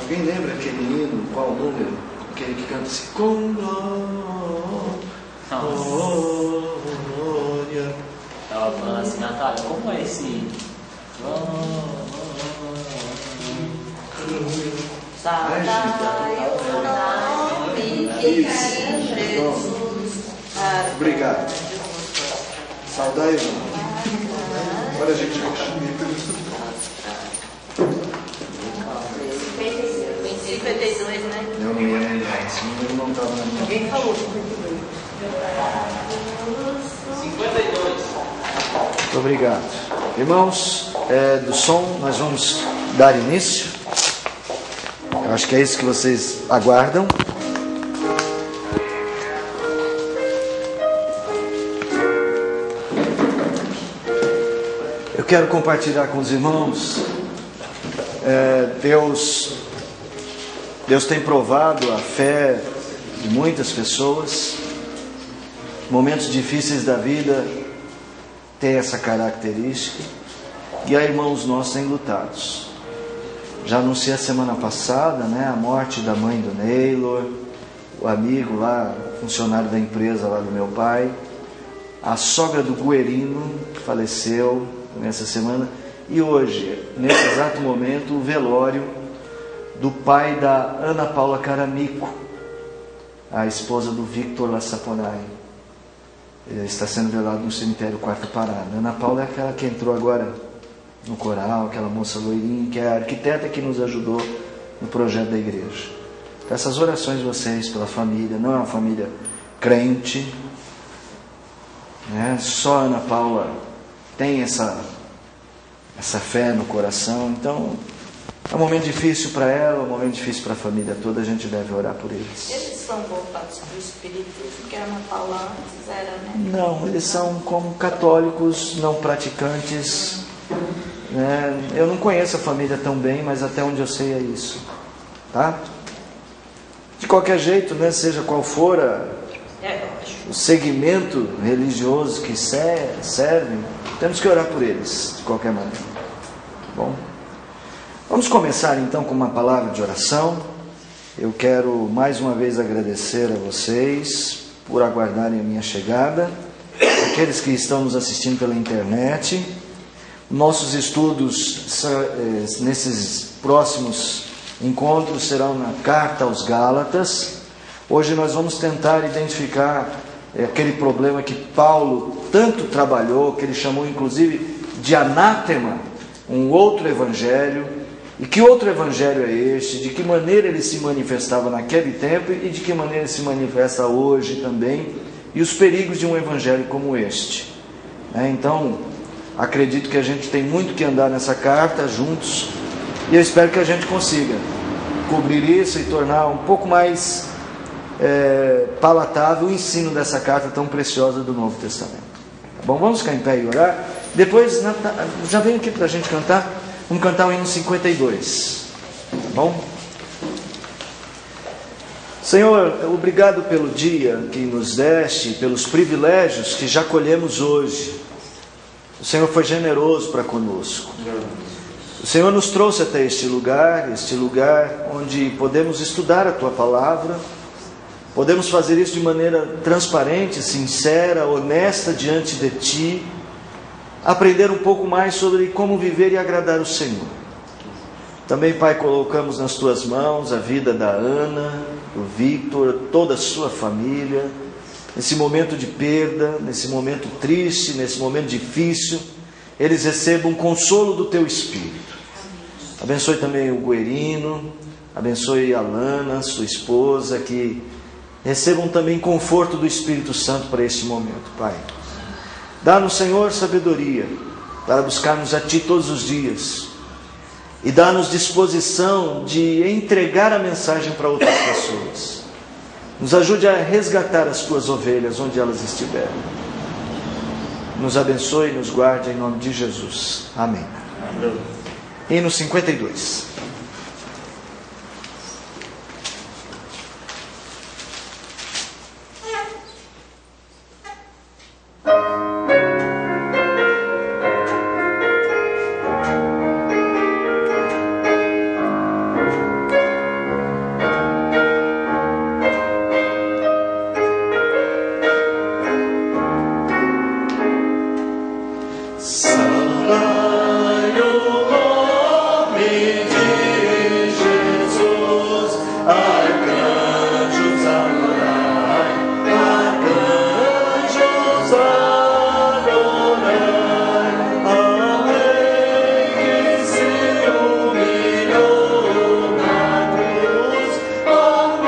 Alguém lembra aquele hino? Qual número? Aquele que canta assim: com glória. Estava falando assim, Natália, como é esse hino? Obrigado. Saudai o nome. Agora a gente vai. 52, né? Eu não ia lembrar, esse número não estava na minha. Alguém falou 52. 52. Muito obrigado. Irmãos, do som, nós vamos dar início. Eu acho que é isso que vocês aguardam. Eu quero compartilhar com os irmãos. Deus tem provado a fé de muitas pessoas. Momentos difíceis da vida têm essa característica. E há irmãos nossos enlutados. Já anunciei a semana passada, a morte da mãe do Neylor, o amigo lá, funcionário da empresa lá do meu pai, a sogra do Guerino, que faleceu nessa semana, e hoje, nesse exato momento, o velório do pai da Ana Paula Caramico, a esposa do Victor Lassaponai. Ele está sendo velado no cemitério Quarta Parada. Ana Paula é aquela que entrou agora no coral, aquela moça loirinha, que é a arquiteta que nos ajudou no projeto da igreja. Essas orações de vocês pela família, não é uma família crente, só a Ana Paula tem essa fé no coração, então é um momento difícil para ela, um momento difícil para a família toda, a gente deve orar por eles. Eles são voltados para o espiritismo, que a Ana Paula antes era, né? Não, eles são como católicos não praticantes. Eu não conheço a família tão bem, mas até onde eu sei é isso, tá? De qualquer jeito, seja qual for o segmento religioso que serve, temos que orar por eles, de qualquer maneira. Bom, vamos começar então com uma palavra de oração. Eu quero mais uma vez agradecer a vocês por aguardarem a minha chegada, aqueles que estão nos assistindo pela internet. Nossos estudos nesses próximos encontros serão na Carta aos Gálatas. Hoje nós vamos tentar identificar aquele problema que Paulo tanto trabalhou, que ele chamou inclusive de anátema, um outro evangelho. E que outro evangelho é este? De que maneira ele se manifestava naquele tempo e de que maneira ele se manifesta hoje também, e os perigos de um evangelho como este. Então, acredito que a gente tem muito que andar nessa carta juntos, e eu espero que a gente consiga cobrir isso e tornar um pouco mais palatável o ensino dessa carta tão preciosa do Novo Testamento. Tá bom? Vamos ficar em pé e orar. Depois, já vem aqui para a gente cantar. Vamos cantar o hino 52. Tá bom? Senhor, obrigado pelo dia que nos deste, pelos privilégios que já colhemos hoje. O Senhor foi generoso para conosco. O Senhor nos trouxe até este lugar onde podemos estudar a Tua Palavra, podemos fazer isso de maneira transparente, sincera, honesta diante de Ti, aprender um pouco mais sobre como viver e agradar o Senhor. Também, Pai, colocamos nas Tuas mãos a vida da Ana, do Victor, toda a sua família, nesse momento de perda, nesse momento triste, nesse momento difícil, eles recebam consolo do Teu Espírito. Abençoe também o Guerino, abençoe a Lana, sua esposa, que recebam também conforto do Espírito Santo para este momento, Pai. Dá-nos, Senhor, sabedoria para buscarmos a Ti todos os dias e dá-nos disposição de entregar a mensagem para outras pessoas. Nos ajude a resgatar as Tuas ovelhas onde elas estiverem. Nos abençoe e nos guarde em nome de Jesus. Amém. Amém. Hino 52. Saudai o nome de Jesus, arcanjos adorai, arcanjos adorai, ao Rei que se humilhou na cruz, com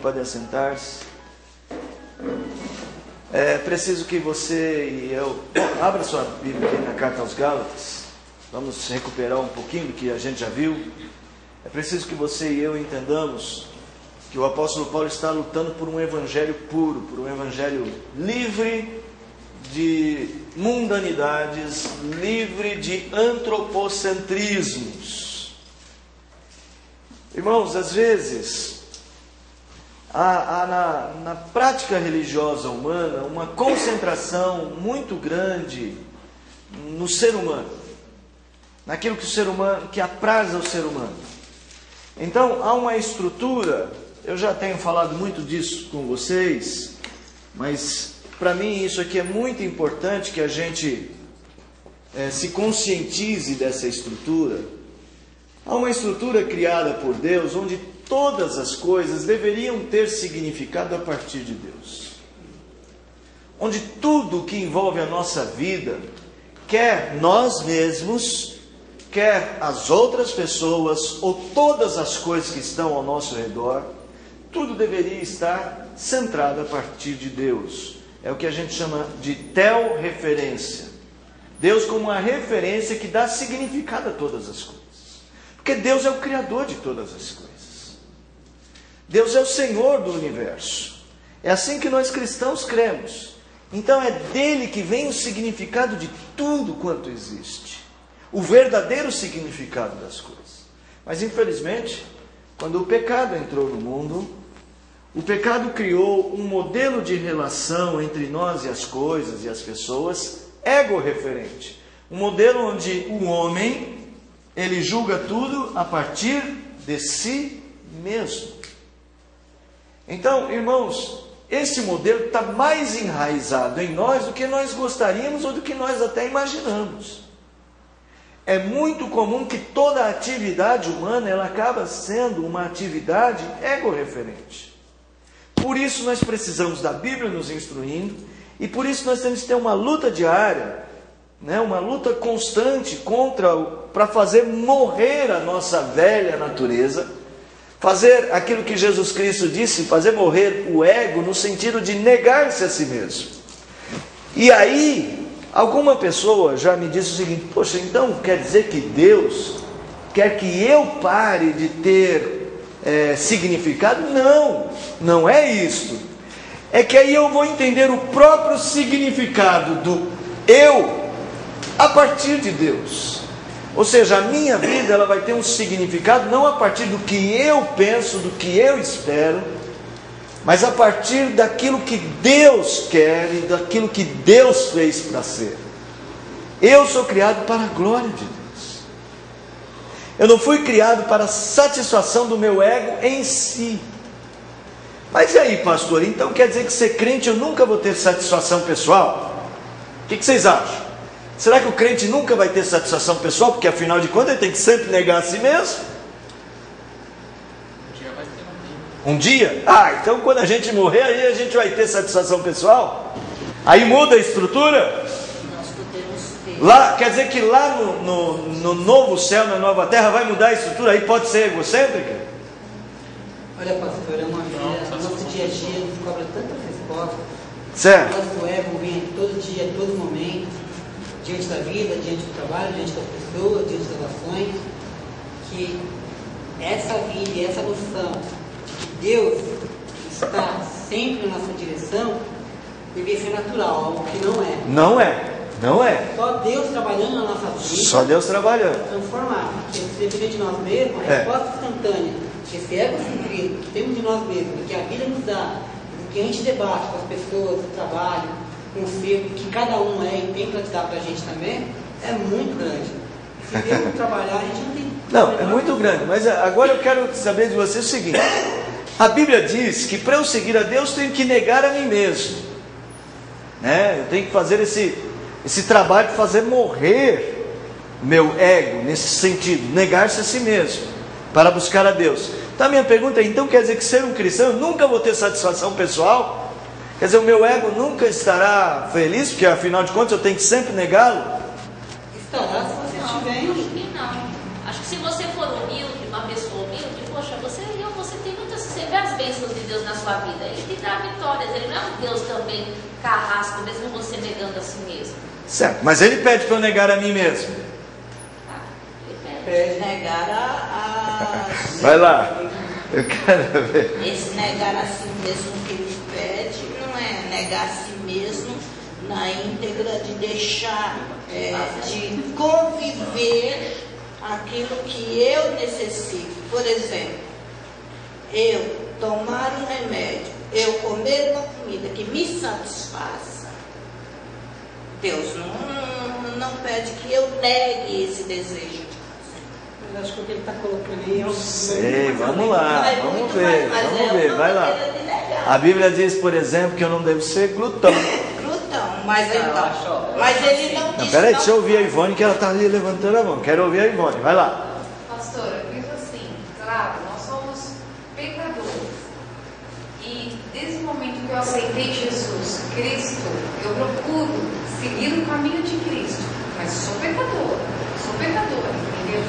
pode assentar-se. É preciso que você e eu... abra sua Bíblia aí na Carta aos Gálatas. Vamos recuperar um pouquinho do que a gente já viu. É preciso que você e eu entendamos que o apóstolo Paulo está lutando por um evangelho puro, por um evangelho livre de mundanidades, livre de antropocentrismos. Irmãos, às vezes há na prática religiosa humana uma concentração muito grande no ser humano, naquilo que o ser humano, que apraz ao ser humano. Então há uma estrutura, eu já tenho falado muito disso com vocês, mas para mim isso aqui é muito importante que a gente se conscientize dessa estrutura. Há uma estrutura criada por Deus onde todas as coisas deveriam ter significado a partir de Deus. Onde tudo que envolve a nossa vida, quer nós mesmos, quer as outras pessoas ou todas as coisas que estão ao nosso redor, tudo deveria estar centrado a partir de Deus. É o que a gente chama de tel-referência. Deus como uma referência que dá significado a todas as coisas. Porque Deus é o Criador de todas as coisas. Deus é o Senhor do universo. É assim que nós cristãos cremos. Então é dele que vem o significado de tudo quanto existe. O verdadeiro significado das coisas. Mas infelizmente, quando o pecado entrou no mundo, o pecado criou um modelo de relação entre nós e as coisas e as pessoas ego-referente. Um modelo onde o homem, ele julga tudo a partir de si mesmo. Então, irmãos, esse modelo está mais enraizado em nós do que nós gostaríamos ou do que nós até imaginamos. É muito comum que toda a atividade humana ela acaba sendo uma atividade ego-referente. Por isso nós precisamos da Bíblia nos instruindo E por isso nós temos que ter uma luta diária, né? Uma luta constante para fazer morrer a nossa velha natureza, fazer aquilo que Jesus Cristo disse, fazer morrer o ego, no sentido de negar-se a si mesmo. E aí, alguma pessoa já me disse o seguinte: poxa, então quer dizer que Deus quer que eu pare de ter significado? Não, não é isto. É que aí eu vou entender o próprio significado do eu a partir de Deus. Ou seja, a minha vida ela vai ter um significado não a partir do que eu penso, do que eu espero, mas a partir daquilo que Deus quer e daquilo que Deus fez para ser. Eu sou criado para a glória de Deus. Eu não fui criado para a satisfação do meu ego em si. Mas e aí, pastor? Então quer dizer que ser crente eu nunca vou ter satisfação pessoal? O que vocês acham? Será que o crente nunca vai ter satisfação pessoal? Porque afinal de contas ele tem que sempre negar a si mesmo. Um dia? Então quando a gente morrer, aí a gente vai ter satisfação pessoal? Aí muda a estrutura? Nós podemos ter. Lá, quer dizer que lá no novo céu, na nova terra, vai mudar a estrutura? Aí pode ser egocêntrica? Olha, pastor, é uma vida, no nosso dia a dia nos cobra tantas respostas. Certo. O nosso ego vem todo dia, todo momento, diante da vida, diante do trabalho, diante das pessoas, diante das ações, que essa vida e essa noção de que Deus está sempre na nossa direção, deveria ser natural, algo que não é. Não é, não é. Só Deus trabalhando na nossa vida. Só Deus trabalhando. Transformar. Porque se depender de nós mesmos, a resposta instantânea, esse egocentrismo que temos de nós mesmos, do que a vida nos dá, do que a gente debate com as pessoas, no trabalho, com o ser, que cada um é e tem para te dar para a gente também, é muito grande. Se Deus não trabalhar, a gente não tem. Não, é muito grande. Mas agora eu quero saber de você o seguinte: a Bíblia diz que para eu seguir a Deus, tenho que negar a mim mesmo, né? Eu tenho que fazer esse trabalho de fazer morrer meu ego, nesse sentido, negar-se a si mesmo, para buscar a Deus. Então a minha pergunta é: então quer dizer que ser um cristão eu nunca vou ter satisfação pessoal? Quer dizer, o meu ego nunca estará feliz, porque afinal de contas eu tenho que sempre negá-lo? Estará se você estiver Acho em. que não. Acho que se você for humilde, uma pessoa humilde, poxa, você tem muitas, você vê as bênçãos de Deus na sua vida. Ele te dá vitórias, ele não é um Deus também carrasco, mesmo você negando a si mesmo. Certo, mas ele pede para eu negar a mim mesmo. Tá? Ele pede. Negar a Vai lá, eu quero ver. Esse negar a si mesmo que ele pede não é negar a si mesmo na íntegra de deixar, de conviver aquilo que eu necessito. Por exemplo, eu tomar um remédio, eu comer uma comida que me satisfaça, Deus não pede que eu negue esse desejo. Mas acho que o que ele está colocando aí é um. Sei, vamos lá, vamos ver, vai lá. A Bíblia diz, por exemplo, que eu não devo ser glutão. Glutão, mas então. Mas ele não Não, diz. peraí, deixa eu ouvir a Ivone, que ela está ali levantando a mão. Quero ouvir a Ivone, vai lá. Pastor, eu penso assim, claro, nós somos pecadores. E desde o momento que eu aceitei Jesus Cristo, eu procuro seguir o caminho de Cristo. Mas sou pecadora, entendeu?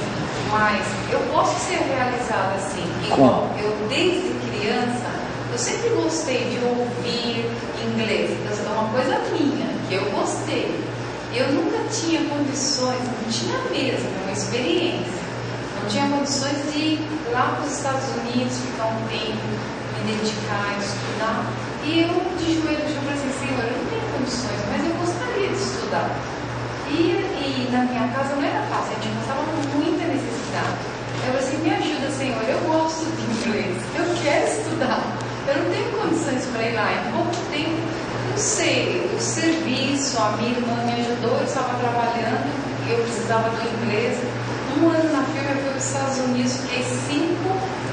Mas eu posso ser realizada assim. Igual eu desde criança, eu sempre gostei de ouvir inglês. É uma coisa minha, que eu gostei. Eu nunca tinha condições, não tinha mesmo, é uma experiência. Não tinha condições de ir lá para os Estados Unidos, ficar um tempo, me dedicar, estudar. E eu de joelho já falei assim: Senhor, eu não tenho condições, mas eu gostaria de estudar. E na minha casa não era fácil, a gente passava muita necessidade. Eu falei assim: me ajuda, Senhor, eu gosto de inglês, eu quero estudar, eu não tenho condições para ir lá. Em pouco tempo, não sei, o serviço, a minha irmã me ajudou, eu estava trabalhando, eu precisava do inglês. Um ano na firma, eu fui para os Estados Unidos, fiquei 5.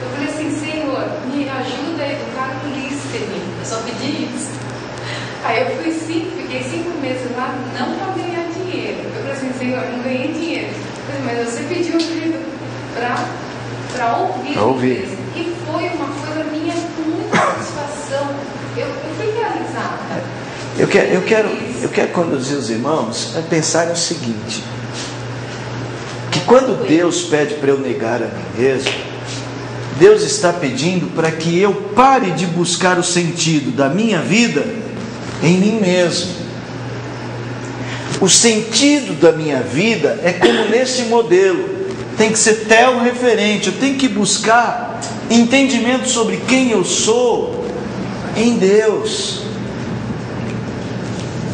Eu falei assim: Senhor, me ajuda a educar o listening. Eu só pedi isso. Aí eu fui fiquei 5 meses lá, não para ganhar dinheiro. Eu falei assim: Senhor, não ganhei dinheiro. Eu falei: mas você pediu um livro para ouvir. E foi uma coisa minha com muita satisfação. Eu fui realizada. Eu quero conduzir os irmãos a pensarem o seguinte: que quando Deus pede para eu negar a mim mesmo, Deus está pedindo para que eu pare de buscar o sentido da minha vida em mim mesmo. O sentido da minha vida é como nesse modelo, tem que ser telreferente. Eu tenho que buscar entendimento sobre quem eu sou em Deus.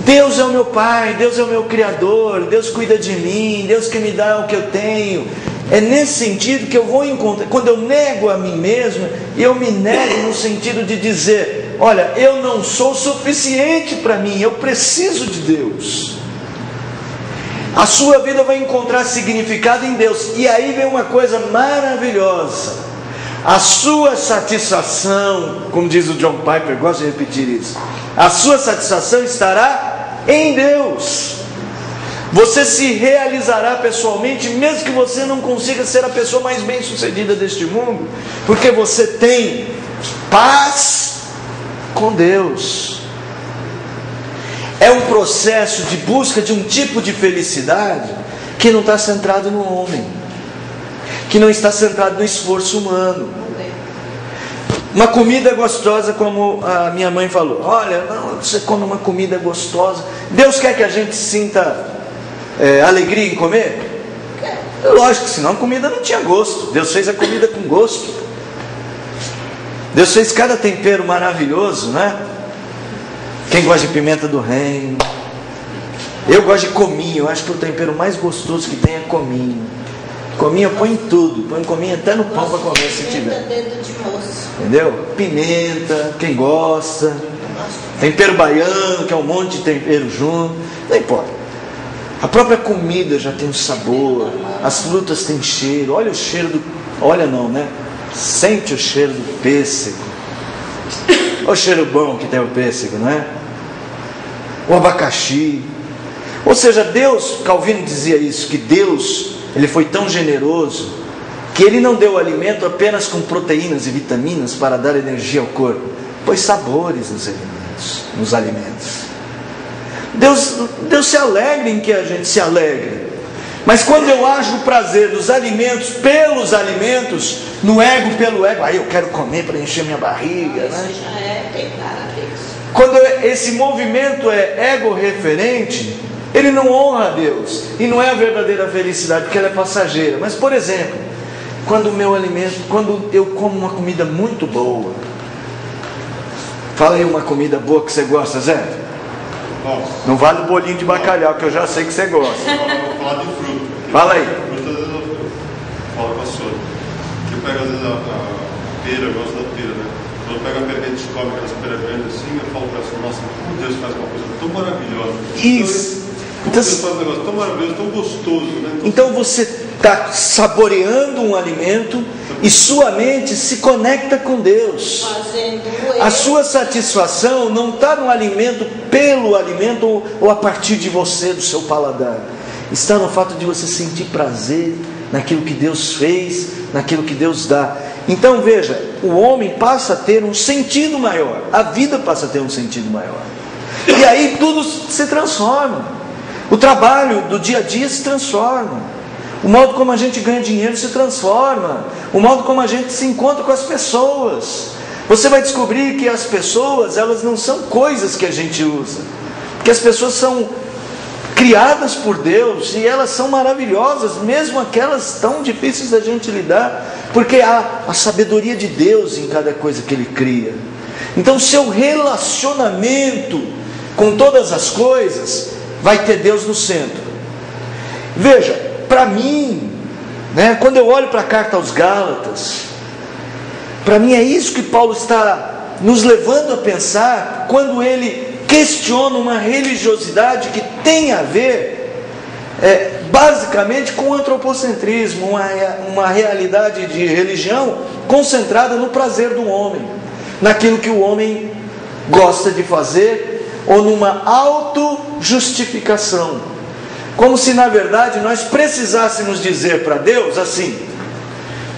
Deus é o meu Pai, Deus é o meu Criador, Deus cuida de mim, Deus que me dá o que eu tenho. É nesse sentido que eu vou encontrar. Quando eu nego a mim mesmo, eu me nego no sentido de dizer: olha, eu não sou suficiente para mim, eu preciso de Deus. A sua vida vai encontrar significado em Deus. E aí vem uma coisa maravilhosa: a sua satisfação, como diz o John Piper, gosto de repetir isso, a sua satisfação estará em Deus. Você se realizará pessoalmente, mesmo que você não consiga ser a pessoa mais bem sucedida deste mundo, porque você tem paz com Deus. É um processo de busca de um tipo de felicidade que não está centrado no homem, que não está centrado no esforço humano. Uma comida gostosa, como a minha mãe falou: olha, não, você come uma comida gostosa, Deus quer que a gente sinta alegria em comer? Lógico, senão a comida não tinha gosto. Deus fez a comida com gosto. Deus fez cada tempero maravilhoso, né? Quem gosta de pimenta do reino? Eu gosto de cominho. Eu acho que o tempero mais gostoso que tem é cominho. Cominho eu ponho em tudo, põe cominho até no pão para comer se tiver. Entendeu? Pimenta, quem gosta. Tempero baiano, que é um monte de tempero junto. Não importa. A própria comida já tem um sabor. As frutas têm cheiro. Olha o cheiro do... Olha não, né? Sente o cheiro do pêssego. Olha o cheiro bom que tem o pêssego, não é? O abacaxi. Ou seja, Deus, Calvino dizia isso, que Deus, Ele foi tão generoso que Ele não deu alimento apenas com proteínas e vitaminas para dar energia ao corpo, pôs sabores nos alimentos. Deus se alegra em que a gente se alegre. Mas quando eu acho o prazer dos alimentos pelos alimentos, no ego pelo ego, aí eu quero comer para encher minha barriga, né? Isso já é pecar a Deus. Quando esse movimento é ego-referente, ele não honra a Deus, e não é a verdadeira felicidade, porque ela é passageira. Mas, por exemplo, quando eu como uma comida muito boa, fala aí uma comida boa que você gosta, Zé? Nossa. Não vale o bolinho de bacalhau, que eu já sei que você gosta. Vou falar de fruta. Fala aí. Fruta, às vezes eu falo com a senhora. Eu pego às vezes a pera, eu gosto da pera, né? Quando eu pego a pera que a gente come, aquelas peras grandes assim, eu falo para ela: nossa, como Deus faz uma coisa tão maravilhosa. Isso. Como Deus faz um negócio tão maravilhoso, tão gostoso, né? Então você está saboreando um alimento e sua mente se conecta com Deus. A sua satisfação não está no alimento, pelo alimento ou a partir de você, do seu paladar. Está no fato de você sentir prazer naquilo que Deus fez, naquilo que Deus dá. Então veja, o homem passa a ter um sentido maior, a vida passa a ter um sentido maior. E aí tudo se transforma. O trabalho do dia a dia se transforma. O modo como a gente ganha dinheiro se transforma. O modo como a gente se encontra com as pessoas. Você vai descobrir que as pessoas, elas não são coisas que a gente usa. Porque as pessoas são criadas por Deus e elas são maravilhosas, mesmo aquelas tão difíceis da gente lidar, porque há a sabedoria de Deus em cada coisa que Ele cria. Então, seu relacionamento com todas as coisas vai ter Deus no centro. Veja, para mim, né, quando eu olho para a carta aos Gálatas, para mim é isso que Paulo está nos levando a pensar quando ele questiona uma religiosidade que tem a ver basicamente com o antropocentrismo, uma realidade de religião concentrada no prazer do homem, naquilo que o homem gosta de fazer, ou numa autojustificação, como se na verdade nós precisássemos dizer para Deus assim,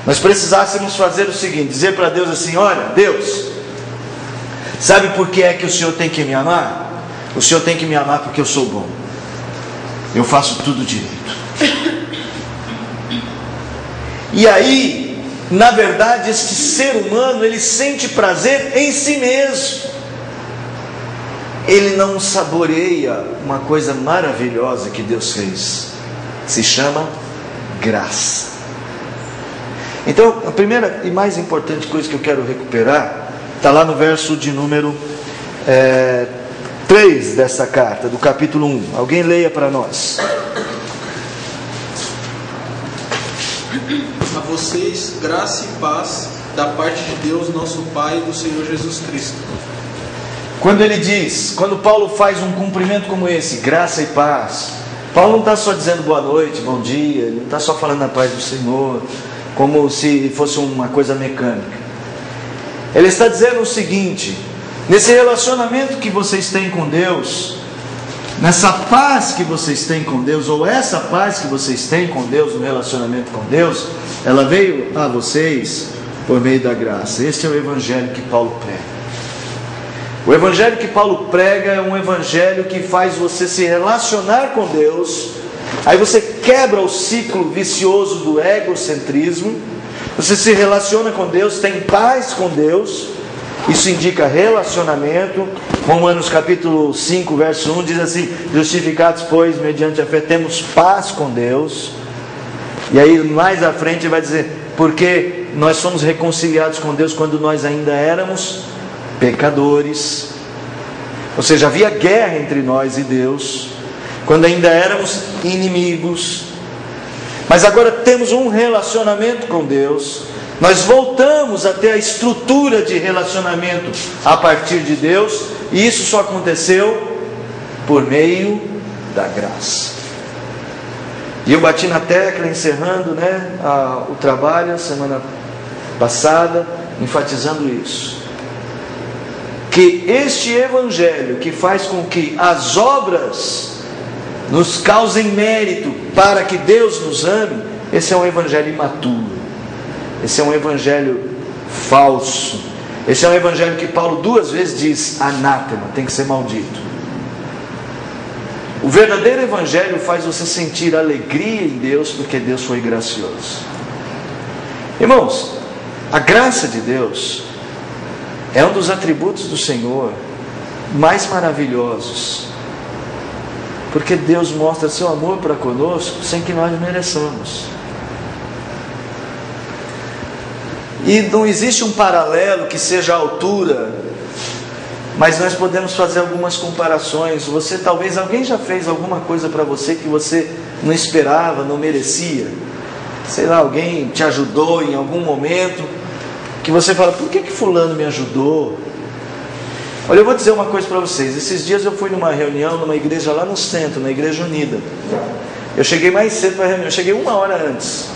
nós precisássemos fazer o seguinte, dizer para Deus assim: olha, Deus, sabe por que é que o Senhor tem que me amar? O Senhor tem que me amar porque eu sou bom. Eu faço tudo direito. E aí, na verdade, este ser humano, ele sente prazer em si mesmo. Ele não saboreia uma coisa maravilhosa que Deus fez. Se chama graça. Então, a primeira e mais importante coisa que eu quero recuperar está lá no verso de número 3 dessa carta, do capítulo 1. Alguém leia para nós. A vocês, graça e paz da parte de Deus, nosso Pai, e do Senhor Jesus Cristo. Quando Paulo faz um cumprimento como esse, graça e paz, Paulo não está só dizendo boa noite, bom dia, ele não está só falando a paz do Senhor, como se fosse uma coisa mecânica. Ele está dizendo o seguinte: nesse relacionamento que vocês têm com Deus, nessa paz que vocês têm com Deus, ou essa paz que vocês têm com Deus no relacionamento com Deus, ela veio a vocês por meio da graça. Este é o evangelho que Paulo prega. O evangelho que Paulo prega é um evangelho que faz você se relacionar com Deus. Aí você quebra o ciclo vicioso do egocentrismo. Você se relaciona com Deus, tem paz com Deus. Isso indica relacionamento. Romanos capítulo 5, verso 1 diz assim: justificados, pois, mediante a fé, temos paz com Deus. E aí mais à frente vai dizer: porque nós somos reconciliados com Deus quando nós ainda éramos pecadores. Ou seja, havia guerra entre nós e Deus, quando ainda éramos inimigos. Mas agora temos um relacionamento com Deus. Nós voltamos a ter a estrutura de relacionamento a partir de Deus. E isso só aconteceu por meio da graça. E eu bati na tecla, encerrando o trabalho a semana passada, enfatizando isso, que este evangelho que faz com que as obras nos causem mérito para que Deus nos ame, esse é um evangelho imaturo, esse é um evangelho falso, esse é um evangelho que Paulo 2 vezes diz anátema, tem que ser maldito. O verdadeiro evangelho faz você sentir alegria em Deus, porque Deus foi gracioso. Irmãos, a graça de Deus é um dos atributos do Senhor mais maravilhosos, porque Deus mostra seu amor para conosco sem que nós mereçamos. E não existe um paralelo que seja a altura, mas nós podemos fazer algumas comparações. Talvez alguém já fez alguma coisa para você que você não esperava, não merecia. Sei lá, alguém te ajudou em algum momento que você fala: por que fulano me ajudou? Olha, eu vou dizer uma coisa para vocês. Esses dias eu fui numa reunião, numa igreja lá no centro, na Igreja Unida. Eu cheguei mais cedo para a reunião, eu cheguei 1 hora antes.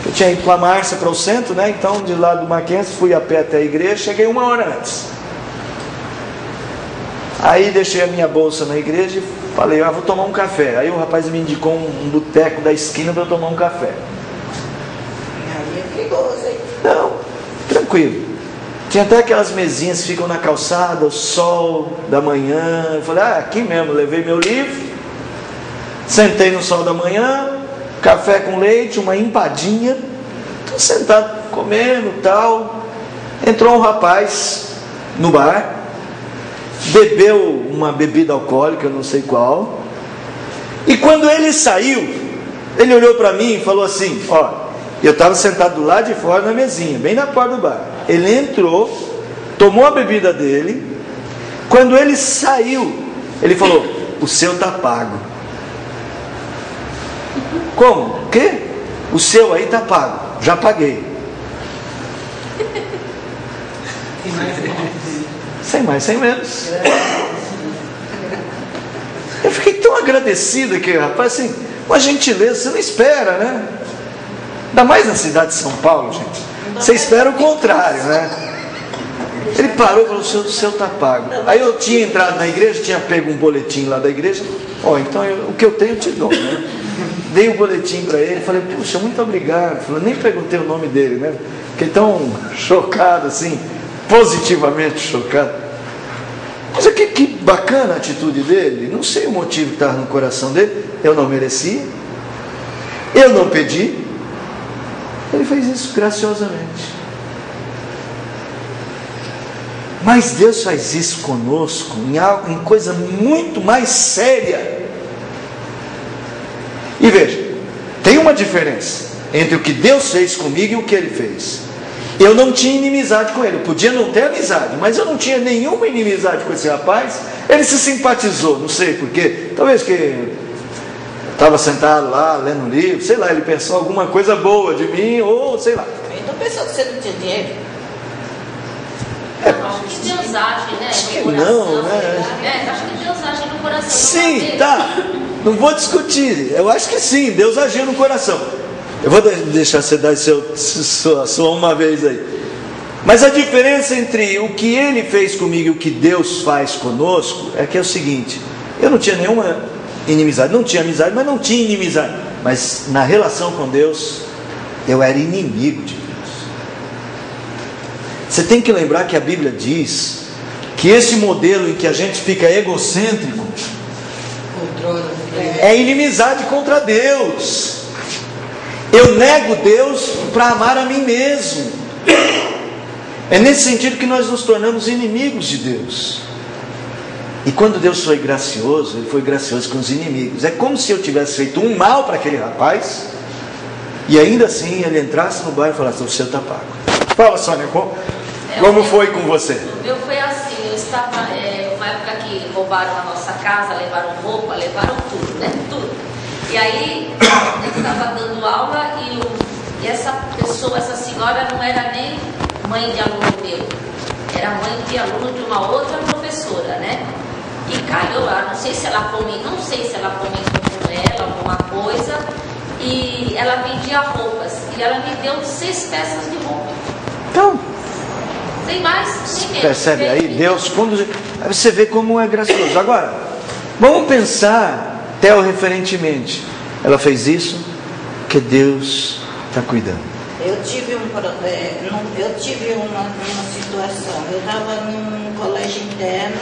Eu tinha ido com a Márcia para o centro, então de lá do Mackenzie fui a pé até a igreja, cheguei 1 hora antes. Aí deixei a minha bolsa na igreja e falei: vou tomar um café. Aí o rapaz me indicou um boteco da esquina para eu tomar um café. Aí é perigoso, hein? Não, tranquilo. Tinha até aquelas mesinhas que ficam na calçada, o sol da manhã. Eu falei: aqui mesmo. Levei meu livro, sentei no sol da manhã, café com leite, uma empadinha. Estou sentado comendo e tal. Entrou um rapaz no bar, bebeu uma bebida alcoólica, eu não sei qual. E quando ele saiu, ele olhou para mim e falou assim: eu estava sentado do lado de fora na mesinha, bem na porta do bar. Ele entrou, tomou a bebida dele. Quando ele saiu, ele falou: o seu está pago. Como? O quê? O seu aí está pago. Já paguei. Sem mais, sem menos. Eu fiquei tão agradecido aqui, rapaz, assim, uma gentileza, você não espera, né? Ainda mais na cidade de São Paulo, gente. Você espera o contrário, né? Ele parou e falou: o seu está pago. Aí eu tinha entrado na igreja, tinha pego um boletim lá da igreja. Então o que eu tenho eu te dou, né? Dei o boletim para ele, falei: puxa, muito obrigado. Eu nem perguntei o nome dele, né? Fiquei tão chocado assim, positivamente chocado. Mas que bacana a atitude dele. Não sei o motivo que estava no coração dele. Eu não merecia, eu não pedi, ele fez isso graciosamente. Mas Deus faz isso conosco em coisa muito mais séria. E veja, tem uma diferença entre o que Deus fez comigo e o que Ele fez. Eu não tinha inimizade com ele, eu podia não ter amizade, mas eu não tinha nenhuma inimizade com esse rapaz. Ele se simpatizou, não sei porquê, talvez que estava sentado lá lendo um livro, sei lá, ele pensou alguma coisa boa de mim, ou sei lá. Então pensou que você não tinha dinheiro? Acho que Deus age, né? Acho que no coração, não, né? Acho que Deus age no coração. Sim, tá. Não vou discutir. Eu acho que sim, Deus agiu no coração. Eu vou deixar você dar sua uma vez aí. Mas a diferença entre o que Ele fez comigo e o que Deus faz conosco é que é o seguinte: eu não tinha nenhuma inimizade, não tinha amizade, mas não tinha inimizade. Mas na relação com Deus, eu era inimigo de Deus. Você tem que lembrar que a Bíblia diz que esse modelo em que a gente fica egocêntrico é inimizade contra Deus. Eu nego Deus para amar a mim mesmo. É nesse sentido que nós nos tornamos inimigos de Deus. E quando Deus foi gracioso, Ele foi gracioso com os inimigos. É como se eu tivesse feito um mal para aquele rapaz, e ainda assim ele entrasse no bar e falasse: o seu está pago. Fala, Sônia, como foi com você? O meu foi assim, eu estava, uma época que roubaram a nossa casa, levaram roupa, levaram tudo, né? Tudo. E aí, eu estava dando aula e essa pessoa, essa senhora não era nem mãe de aluno meu, era mãe de aluno de uma outra professora, né? E calhou lá, não sei se ela comentou com ela, alguma coisa, e ela vendia roupas, e ela me deu 6 peças de roupa. Então, sem mais, sem menos. percebe aí? Deus conduz. Aí você vê como é gracioso. Agora, vamos pensar referentemente. Ela fez isso porque Deus está cuidando. Eu tive uma situação. Eu estava num colégio interno,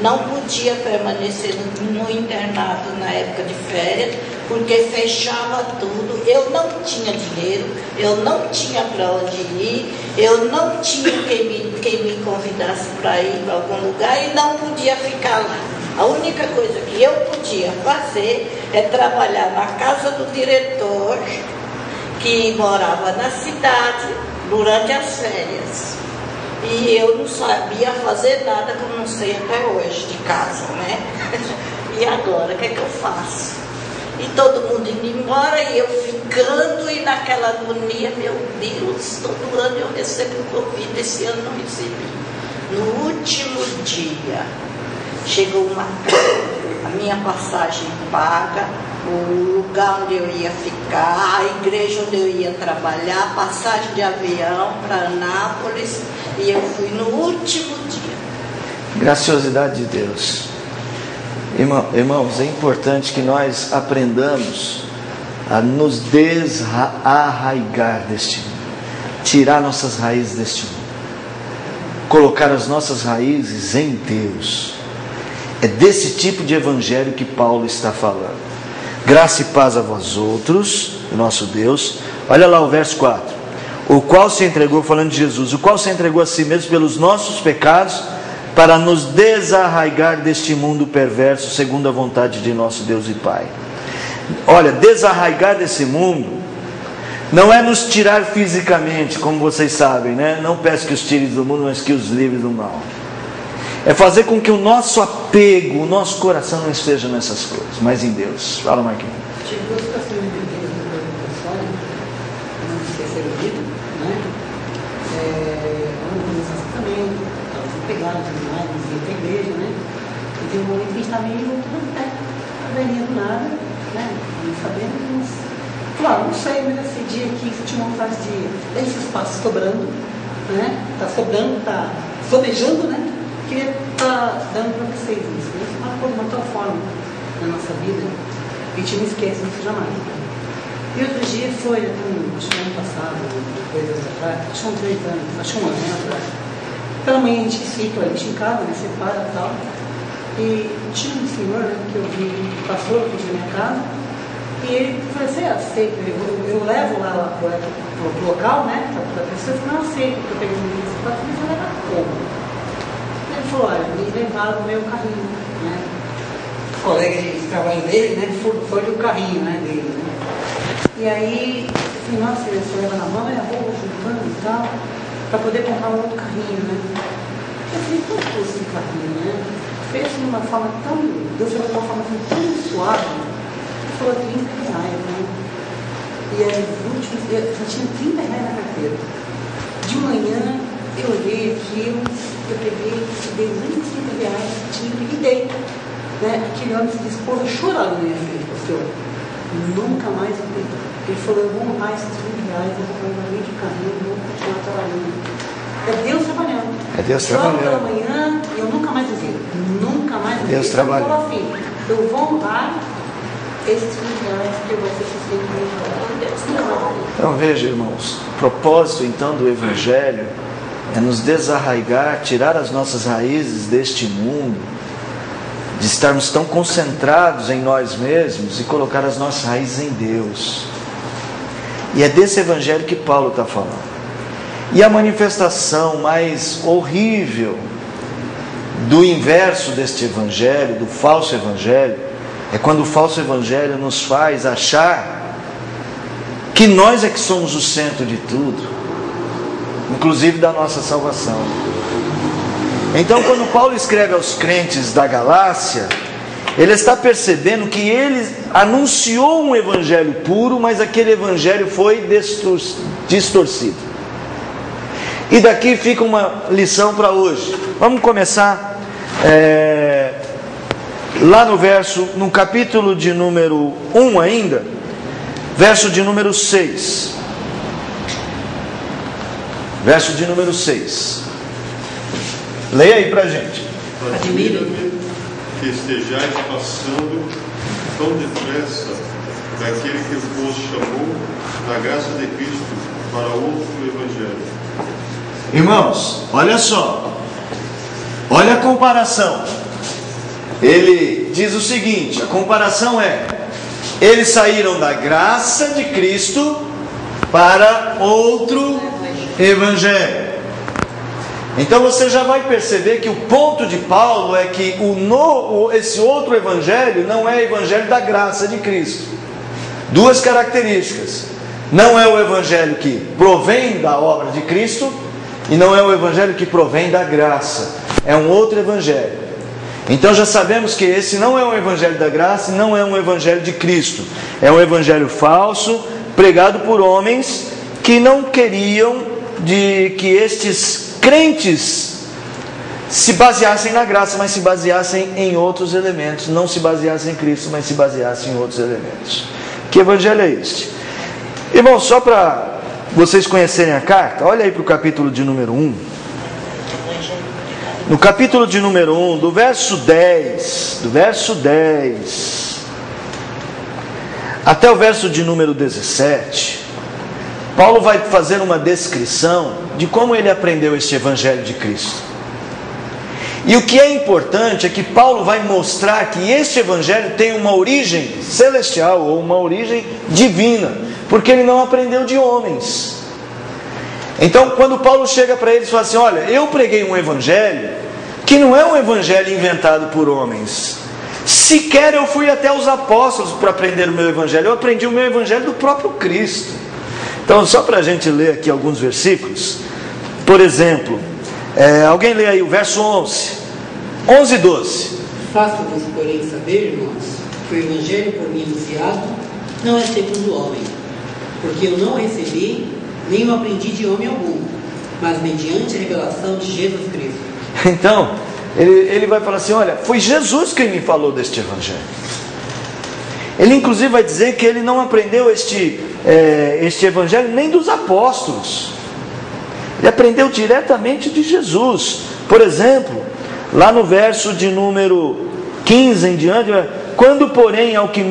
não podia permanecer no internato na época de férias, porque fechava tudo. Eu não tinha dinheiro, eu não tinha para onde ir, eu não tinha quem me convidasse para ir para algum lugar e não podia ficar lá. A única coisa que eu podia fazer é trabalhar na casa do diretor, que morava na cidade, durante as férias. E eu não sabia fazer nada, como não sei até hoje, de casa, né? E agora, o que é que eu faço? E todo mundo indo embora, e eu ficando, e naquela agonia: meu Deus, todo ano eu recebo Covid, esse ano não recebi. No último dia, chegou uma carta, a minha passagem paga, o lugar onde eu ia ficar, a igreja onde eu ia trabalhar, passagem de avião para Anápolis, e eu fui no último dia. Graciosidade de Deus. Irmãos, é importante que nós aprendamos a nos desarraigar deste mundo, tirar nossas raízes deste mundo, colocar as nossas raízes em Deus. É desse tipo de evangelho que Paulo está falando. Graça e paz a vós outros, nosso Deus. Olha lá o verso 4. O qual se entregou, falando de Jesus, o qual se entregou a si mesmo pelos nossos pecados, para nos desarraigar deste mundo perverso, segundo a vontade de nosso Deus e Pai. Olha, desarraigar desse mundo não é nos tirar fisicamente, como vocês sabem, né? Não peço que os tires do mundo, mas que os livres do mal. É fazer com que o nosso apego, o nosso coração não esteja nessas coisas, mas em Deus. Fala, Marquinhos. Tive 2 situações de vida no pessoal, não esquecer o vida, né? Quando começou o casamento, estava desempregado, tudo mais, não ia para a igreja, né? E tem um momento que a gente está meio a velhinha do nada, né? Não sabendo, mas... Claro, não sei, mas esse dia aqui, você tinha vontade de deixar os passos sobrando, né? Está sobrando, está sobejando, né? Queria estar dando para vocês isso. Isso marcou de uma tal forma na nossa vida, a gente não esquece isso jamais. E outro dia foi, acho que ano passado, 2 anos atrás, acho que 3 anos, acho que 1 ano atrás. Pela manhã a gente fica, a gente em casa, né, separa e tal. E tinha um senhor, né, que eu vi, pastor, que tinha minha casa, e ele falou, você aceita? Eu levo lá pro local, né, para a pessoa, eu não aceito, porque eu peguei um livro, você leva como? Ele falou, olha, me levaram no meu carrinho, né? O colega de trabalho dele, né, foi do carrinho, né, dele, né? E aí, assim, nossa, você leva na mão, eu vou juntando e tal, para poder comprar um outro carrinho, né? Eu falei, quanto custa esse carrinho, né? Fez de uma forma tão, Deus fez de uma forma assim, tão suave, ele falou R$30, né? E aí, eu já tinha R$30 na carteira. De manhã, eu olhei aquilo, eu peguei, dei R$25 tinha e dei. Né? Aquele homem se dispôs a chorar na minha frente, pastor. Nunca mais eu dei. Ele falou, eu vou honrar esses R$20, eu vou comprar um de carrinho, eu vou continuar trabalhando. É Deus trabalhando. É Deus trabalhando. Pela manhã, eu nunca mais usei. Nunca mais usei. Deus trabalhando. Ele falou assim, eu vou honrar esses R$20 que eu vou ser sustento. Então veja, irmãos, o propósito então do Evangelho é nos desarraigar, tirar as nossas raízes deste mundo, de estarmos tão concentrados em nós mesmos e colocar as nossas raízes em Deus. E é desse Evangelho que Paulo está falando. E a manifestação mais horrível do inverso deste Evangelho, do falso Evangelho, é quando o falso Evangelho nos faz achar que nós é que somos o centro de tudo, inclusive da nossa salvação. Então, quando Paulo escreve aos crentes da Galácia, ele está percebendo que ele anunciou um evangelho puro, mas aquele evangelho foi distorcido. E daqui fica uma lição para hoje. Vamos começar lá no capítulo de número 1 ainda, verso de número 6. Verso de número 6. Leia aí pra gente. Admira-me que estejais passando tão depressa daquele que vos chamou na graça de Cristo para outro evangelho. Irmãos, olha só. Olha a comparação. Ele diz o seguinte, a comparação é: eles saíram da graça de Cristo para outro evangelho. Então você já vai perceber que o ponto de Paulo é que esse outro evangelho não é o evangelho da graça de Cristo. Duas características: não é o evangelho que provém da obra de Cristo, e não é o evangelho que provém da graça. É um outro evangelho. Então já sabemos que esse não é um evangelho da graça, não é um evangelho de Cristo. É um evangelho falso, pregado por homens que não queriam que estes crentes se baseassem na graça, mas se baseassem em outros elementos. Não se baseassem em Cristo, mas se baseassem em outros elementos. Que evangelho é este? Irmão, só para vocês conhecerem a carta, olha aí para o capítulo de número 1. No capítulo de número 1, do verso 10 até o verso de número 17, Paulo vai fazer uma descrição de como ele aprendeu este evangelho de Cristo. E o que é importante é que Paulo vai mostrar que este evangelho tem uma origem celestial ou uma origem divina, porque ele não aprendeu de homens. Então, quando Paulo chega para eles e fala assim: olha, eu preguei um evangelho que não é um evangelho inventado por homens. Sequer eu fui até os apóstolos para aprender o meu evangelho. Eu aprendi o meu evangelho do próprio Cristo. Então, só para a gente ler aqui alguns versículos. Por exemplo, alguém lê aí o verso 11 e 12. Faço-vos, porém, saber, irmãos, que o evangelho por mim anunciado não é segundo o homem, porque eu não o recebi, nem o aprendi de homem algum, mas mediante a revelação de Jesus Cristo. Então, ele vai falar assim: olha, foi Jesus quem me falou deste evangelho. Ele inclusive vai dizer que ele não aprendeu este evangelho nem dos apóstolos. Ele aprendeu diretamente de Jesus. Por exemplo, lá no verso de número 15 em diante, quando porém o que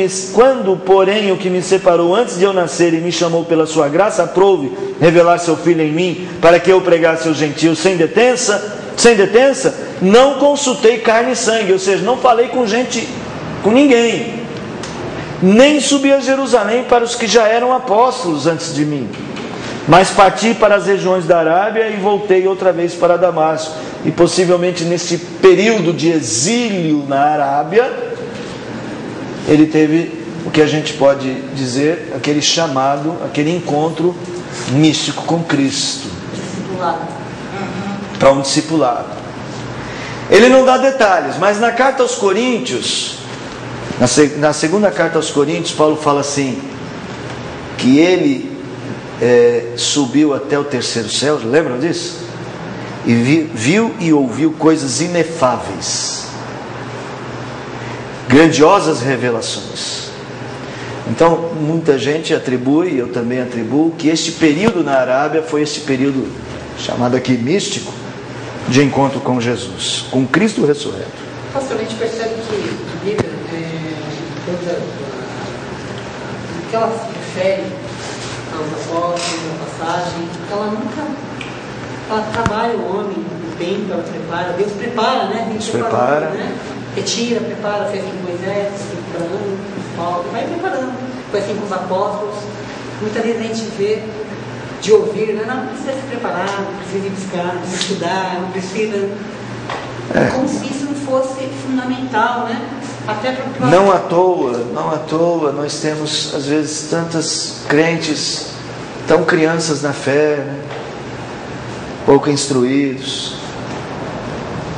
me separou antes de eu nascer e me chamou pela sua graça, aprove revelar seu Filho em mim, para que eu pregasse aos gentios sem detença, sem detença, não consultei carne e sangue, ou seja, não falei com gente, com ninguém, nem subi a Jerusalém para os que já eram apóstolos antes de mim, mas parti para as regiões da Arábia e voltei outra vez para Damasco. E possivelmente nesse período de exílio na Arábia, ele teve o que a gente pode dizer, aquele chamado, aquele encontro místico com Cristo, para um discipulado. Ele não dá detalhes, mas na carta aos Coríntios, na segunda carta aos Coríntios, Paulo fala assim, que ele subiu até o terceiro céu, lembram disso? E viu e ouviu coisas inefáveis, grandiosas revelações. Então muita gente atribui, eu também atribuo, que este período na Arábia foi este período chamado aqui místico, de encontro com Jesus, com Cristo ressurreto. Pastor, a gente percebe que a Bíblia, que ela se refere aos apóstolos, à passagem, ela nunca... Ela trabalha o homem, o tempo, ela prepara, Deus prepara, né? Deus prepara, né? Retira, prepara, fez com Moisés, com Abraão, com Paulo, vai preparando. Foi assim com os apóstolos. Muitas vezes a gente vê de ouvir, né? Não precisa se preparar, não precisa ir buscar, não precisa estudar, não precisa. Como se isso não fosse fundamental, né? Até para não à toa, nós temos às vezes tantas crentes, tão crianças na fé, né? Pouco instruídos,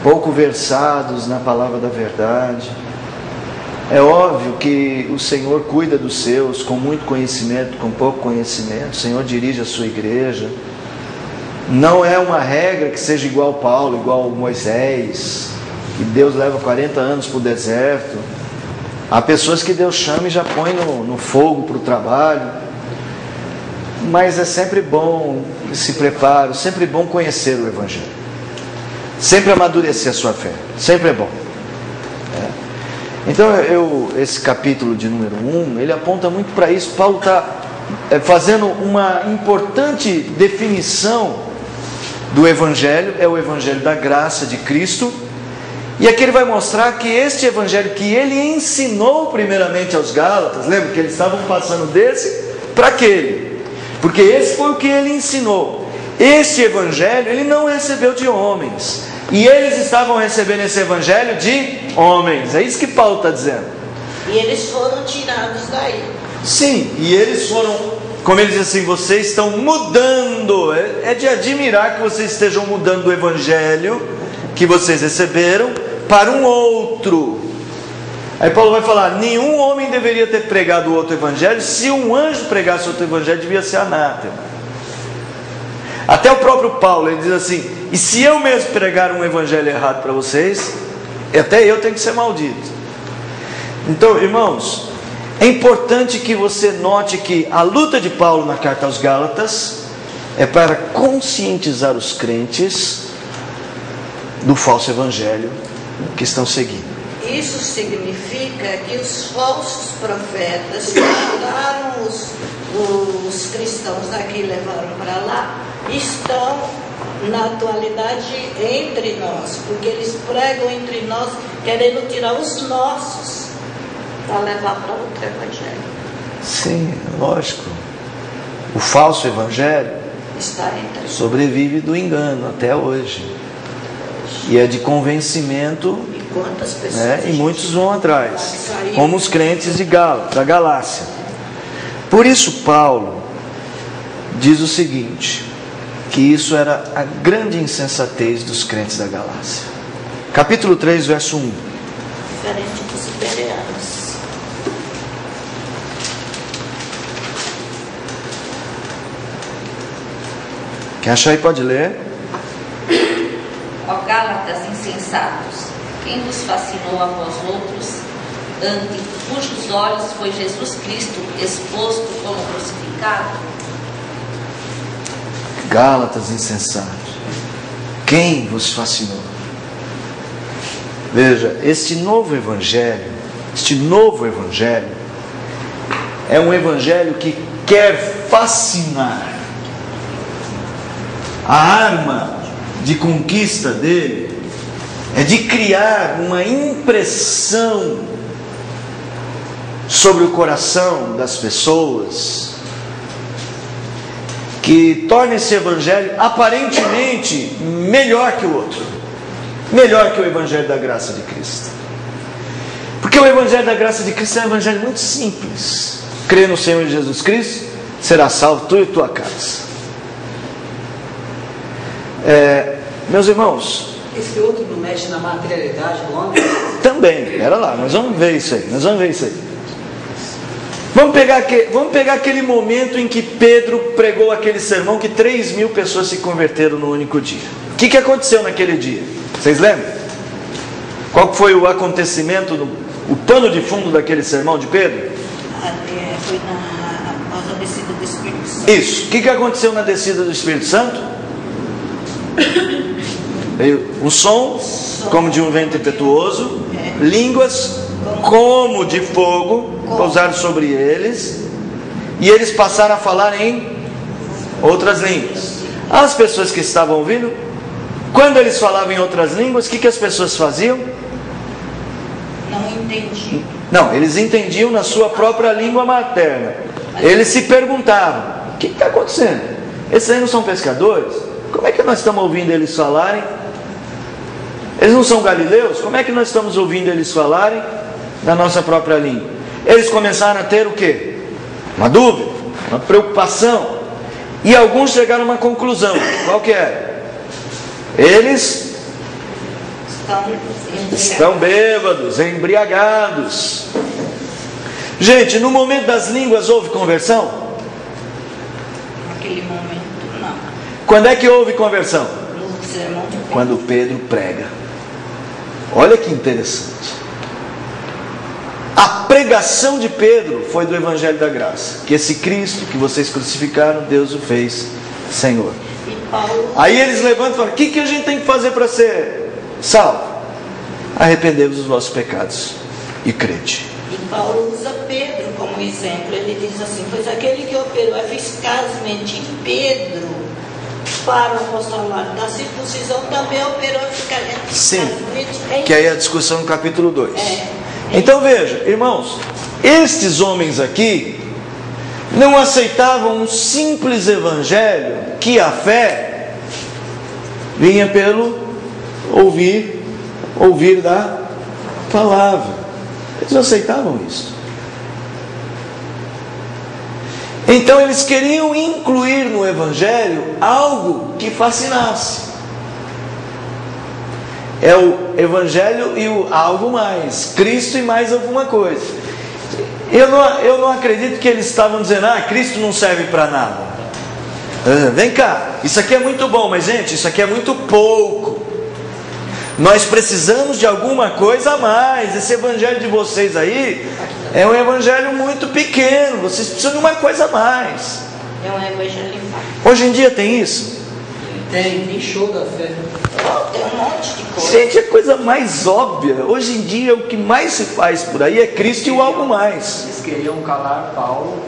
pouco versados na palavra da verdade. É óbvio que o Senhor cuida dos seus, com muito conhecimento, com pouco conhecimento. O Senhor dirige a sua igreja. Não é uma regra que seja igual Paulo, igual Moisés, que Deus leva 40 anos para o deserto. Há pessoas que Deus chama e já põe no fogo para o trabalho. Mas é sempre bom esse preparo, sempre bom conhecer o Evangelho, sempre amadurecer a sua fé, sempre é bom. Então esse capítulo de número 1, ele aponta muito para isso. Paulo está fazendo uma importante definição do Evangelho, é o Evangelho da graça de Cristo, e aqui ele vai mostrar que este Evangelho que ele ensinou primeiramente aos Gálatas, lembra que eles estavam passando desse para aquele, porque esse foi o que ele ensinou. Este Evangelho ele não recebeu de homens, e eles estavam recebendo esse Evangelho de homens. É isso que Paulo está dizendo. E eles foram tirados daí. Sim, e eles foram, como ele diz assim, vocês estão mudando. É de admirar que vocês estejam mudando o Evangelho que vocês receberam para um outro. Aí Paulo vai falar, nenhum homem deveria ter pregado outro Evangelho. Se um anjo pregasse outro Evangelho, devia ser anátema. Até o próprio Paulo, ele diz assim, e se eu mesmo pregar um Evangelho errado para vocês, até eu tenho que ser maldito. Então, irmãos, é importante que você note que a luta de Paulo na carta aos Gálatas é para conscientizar os crentes do falso Evangelho que estão seguindo. Isso significa que os falsos profetas tiraram os cristãos daqui e levaram para lá, estão na atualidade entre nós, porque eles pregam entre nós, querendo tirar os nossos para levar para outro Evangelho. Sim, lógico. O falso Evangelho está entre sobrevive do engano até hoje. E é de convencimento, e quantas pessoas e muitos vão atrás, como os crentes de da Galácia. Por isso Paulo diz o seguinte, que isso era a grande insensatez dos crentes da Galácia. Capítulo 3, verso 1. Diferente dos bereanos. Quem achar aí pode ler. Ó Gálatas insensatos, quem vos fascinou após outros, ante cujos olhos foi Jesus Cristo exposto como crucificado? Gálatas insensatos, quem vos fascinou? Veja, este novo Evangelho é um Evangelho que quer fascinar. A arma de conquista dele é de criar uma impressão sobre o coração das pessoas que torna esse evangelho aparentemente melhor que o outro, melhor que o evangelho da graça de Cristo. Porque o evangelho da graça de Cristo é um evangelho muito simples. Crê no Senhor Jesus Cristo, será salvo tu e tua casa. Meus irmãos, esse outro não mexe na materialidade do homem? Também, pera lá, nós vamos ver isso aí. Vamos pegar aquele momento em que Pedro pregou aquele sermão que 3.000 pessoas se converteram no único dia. O que aconteceu naquele dia? Vocês lembram? Qual foi o acontecimento, o pano de fundo daquele sermão de Pedro? Foi após a descida do Espírito Santo. Isso. O que aconteceu na descida do Espírito Santo? Veio o som como de um vento impetuoso, línguas como de fogo pousaram sobre eles, e eles passaram a falar em outras línguas. As pessoas que estavam ouvindo, quando eles falavam em outras línguas, o que as pessoas faziam? Não entendiam. Não, eles entendiam na sua própria língua materna. Eles se perguntavam: o que está acontecendo? Esses aí não são pescadores? Como é que nós estamos ouvindo eles falarem? Eles não são galileus? Como é que nós estamos ouvindo eles falarem na nossa própria língua? Eles começaram a ter o quê? Uma dúvida, uma preocupação. E alguns chegaram a uma conclusão. Qual que é? Eles estão bêbados, embriagados. Gente, no momento das línguas houve conversão? Naquele momento, não. Quando é que houve conversão? No sermão de Pedro. Quando Pedro prega. Olha que interessante. A pregação de Pedro foi do Evangelho da Graça, que esse Cristo que vocês crucificaram, Deus o fez Senhor. E Paulo, Aí eles levantam e falam: o que a gente tem que fazer para ser salvo? Arrependei-vos dos vossos pecados e crede. e Paulo usa Pedro como exemplo. Ele diz assim: pois aquele que operou eficazmente em Pedro para o apostolado da circuncisão também operou eficazmente em Que aí é a discussão no capítulo 2. Então veja, irmãos, estes homens aqui não aceitavam um simples evangelho, que a fé vinha pelo ouvir da palavra. Eles não aceitavam isso. Então eles queriam incluir no evangelho algo que fascinasse. É o evangelho e o algo mais, Cristo e mais alguma coisa. Eu não acredito que eles estavam dizendo: Cristo não serve para nada. Vem cá, isso aqui é muito bom, mas gente, isso aqui é muito pouco. Nós precisamos de alguma coisa a mais. Esse evangelho de vocês aí é um evangelho muito pequeno. Vocês precisam de uma coisa a mais. É um evangelho infalível. Hoje em dia tem isso? Tem show da fé. Tem um monte de coisa. Gente, é coisa mais óbvia. Hoje em dia o que mais se faz por aí é Cristo e o algo mais. Eles queriam calar Paulo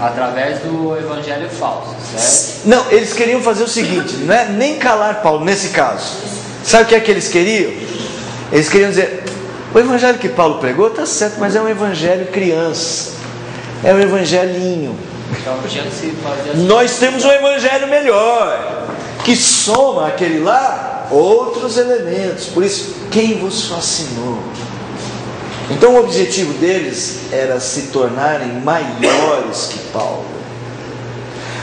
através do evangelho falso, certo? Não, eles queriam fazer o seguinte: não é nem calar Paulo nesse caso. Sabe o que é que eles queriam? Eles queriam dizer: o evangelho que Paulo pregou está certo, mas é um evangelho criança, é um evangelinho. Então tinha que se fazer assim. Nós temos um evangelho melhor, que soma aquele lá outros elementos. Por isso, quem vos fascinou? Então o objetivo deles era se tornarem maiores que Paulo.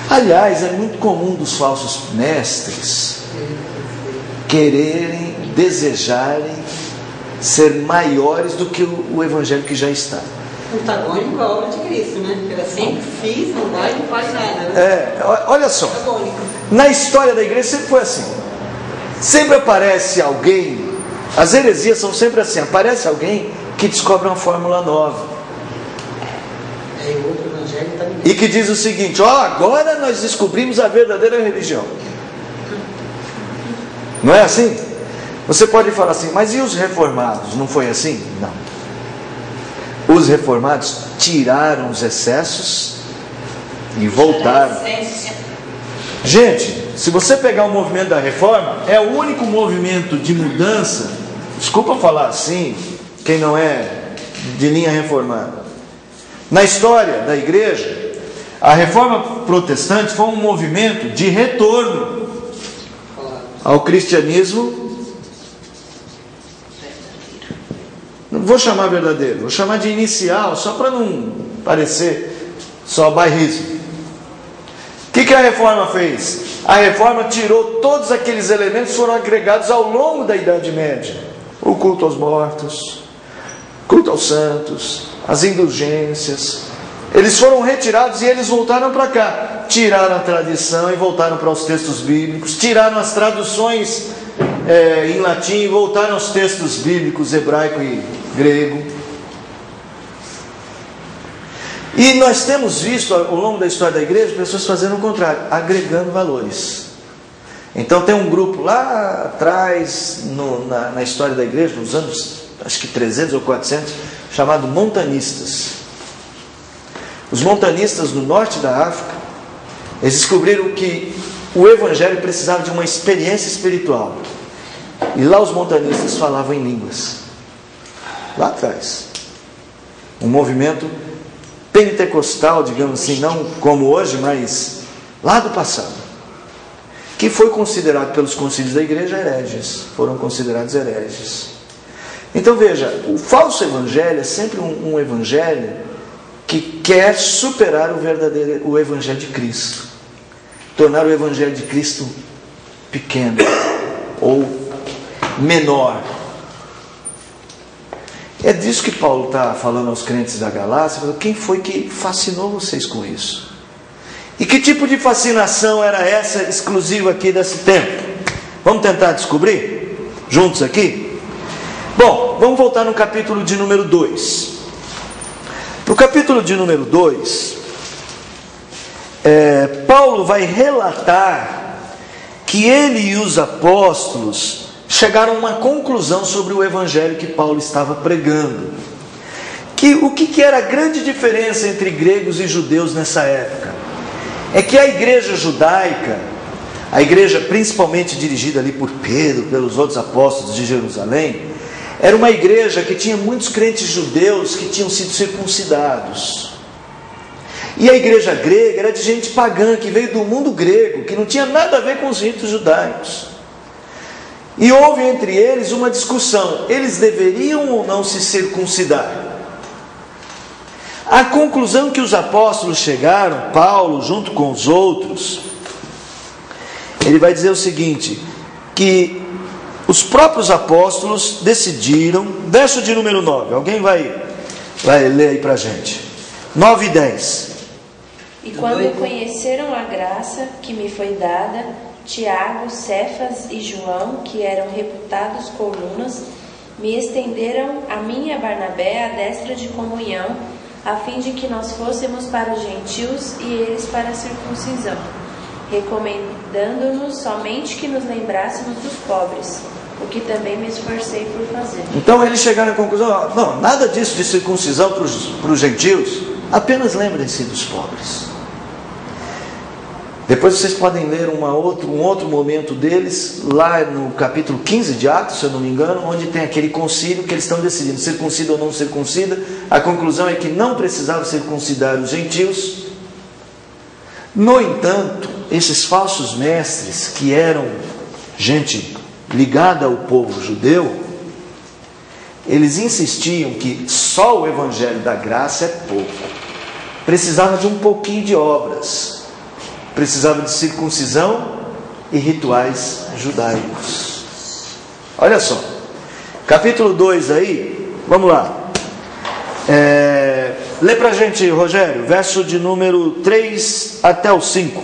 Aliás, é muito comum dos falsos mestres quererem, desejarem ser maiores do que o evangelho que já está. Antagônico à obra de Cristo, né? Era sempre fiz, não dá e não faz nada, né? Olha só, Antagônico. na história da igreja sempre foi assim. Sempre aparece alguém, as heresias são sempre assim, aparece alguém que descobre uma fórmula nova. É, o outro evangelho está me E que diz o seguinte: agora nós descobrimos a verdadeira religião. Não é assim? Você pode falar assim: mas e os reformados? Não foi assim? Não. Os reformados tiraram os excessos e voltaram. A essência. Gente, se você pegar o movimento da reforma, é o único movimento de mudança, desculpa falar assim, quem não é de linha reformada, na história da igreja, a reforma protestante foi um movimento de retorno ao cristianismo, não vou chamar verdadeiro, vou chamar de inicial, só para não parecer só bairrismo. O que a reforma fez? A reforma tirou todos aqueles elementos que foram agregados ao longo da Idade Média. O culto aos mortos, culto aos santos, as indulgências. Eles foram retirados e eles voltaram para cá. Tiraram a tradição e voltaram para os textos bíblicos. Tiraram as traduções em latim e voltaram aos textos bíblicos, hebraico e grego. E nós temos visto ao longo da história da igreja pessoas fazendo o contrário, agregando valores. Então tem um grupo lá atrás na história da igreja, nos anos acho que 300 ou 400, chamado montanistas. Os montanistas no norte da África, eles descobriram que o evangelho precisava de uma experiência espiritual. E lá os montanistas falavam em línguas. Lá atrás. Um movimento pentecostal, digamos assim, não como hoje, mas lá do passado, que foi considerado pelos concílios da igreja hereges, foram considerados hereges. Então veja, o falso evangelho é sempre um evangelho que quer superar o evangelho de Cristo, tornar o evangelho de Cristo pequeno ou menor. É disso que Paulo está falando aos crentes da Galácia. Quem foi que fascinou vocês com isso? E que tipo de fascinação era essa exclusiva aqui desse tempo? Vamos tentar descobrir? Juntos aqui? Bom, vamos voltar no capítulo de número 2. No capítulo de número 2, Paulo vai relatar que ele e os apóstolos chegaram a uma conclusão sobre o evangelho que Paulo estava pregando. O que era a grande diferença entre gregos e judeus nessa época? É que a igreja judaica, a igreja principalmente dirigida ali por Pedro, pelos outros apóstolos de Jerusalém, era uma igreja que tinha muitos crentes judeus que tinham sido circuncidados. E a igreja grega era de gente pagã, que veio do mundo grego, que não tinha nada a ver com os ritos judaicos. E houve entre eles uma discussão: eles deveriam ou não se circuncidar? A conclusão que os apóstolos chegaram, Paulo junto com os outros, ele vai dizer o seguinte, que os próprios apóstolos decidiram, verso de número 9, alguém vai ler aí para a gente, 9 e 10. E quando conheceram a graça que me foi dada, Tiago, Cefas e João, que eram reputados colunas, me estenderam a mim e a Barnabé a destra de comunhão, a fim de que nós fôssemos para os gentios e eles para a circuncisão, recomendando-nos somente que nos lembrássemos dos pobres, o que também me esforcei por fazer. Então eles chegaram à conclusão: não, nada disso de circuncisão para os gentios, apenas lembrem-se dos pobres. Depois vocês podem ler um outro momento deles, lá no capítulo 15 de Atos, se eu não me engano, onde tem aquele concílio que eles estão decidindo, circuncida ou não circuncida. A conclusão é que não precisava circuncidar os gentios. No entanto, esses falsos mestres, que eram gente ligada ao povo judeu, eles insistiam que só o evangelho da graça é pouco. Precisava de um pouquinho de obras. Precisava de circuncisão e rituais judaicos. Olha só, capítulo 2 aí, vamos lá. Lê pra gente, Rogério, verso de número 3 até o 5.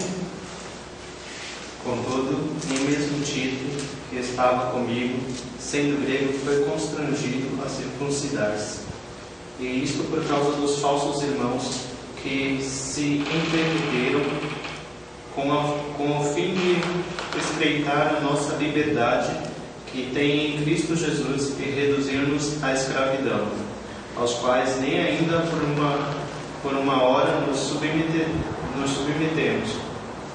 Contudo, nem mesmo Tito, que estava comigo, sendo grego, foi constrangido a circuncidar-se. E isto por causa dos falsos irmãos que se intrometeram com o fim de estreitar a nossa liberdade que tem em Cristo Jesus e reduzir-nos à escravidão, aos quais nem ainda por uma hora nos submetemos,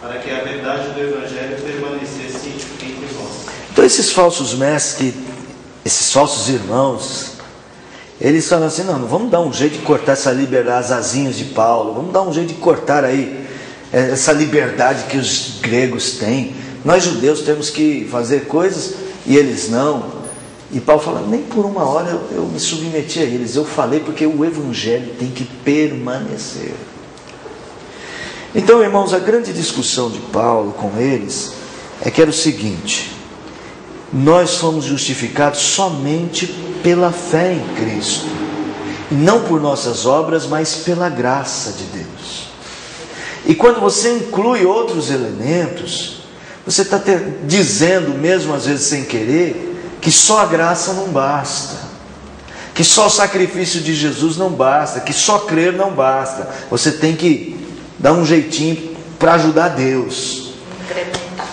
para que a verdade do Evangelho permanecesse entre vós. Então esses falsos mestres, esses falsos irmãos, eles falam assim, não vamos dar um jeito de cortar as asinhas de Paulo, vamos dar um jeito de cortar aí essa liberdade que os gregos têm. Nós judeus temos que fazer coisas e eles não. E Paulo fala, nem por uma hora eu me submeti a eles, eu falei porque o Evangelho tem que permanecer. Então, irmãos, a grande discussão de Paulo com eles é que era o seguinte: nós fomos justificados somente pela fé em Cristo, e não por nossas obras, mas pela graça de Deus. E quando você inclui outros elementos, você está dizendo, mesmo às vezes sem querer, que só a graça não basta, que só o sacrifício de Jesus não basta, que só crer não basta. Você tem que dar um jeitinho para ajudar Deus.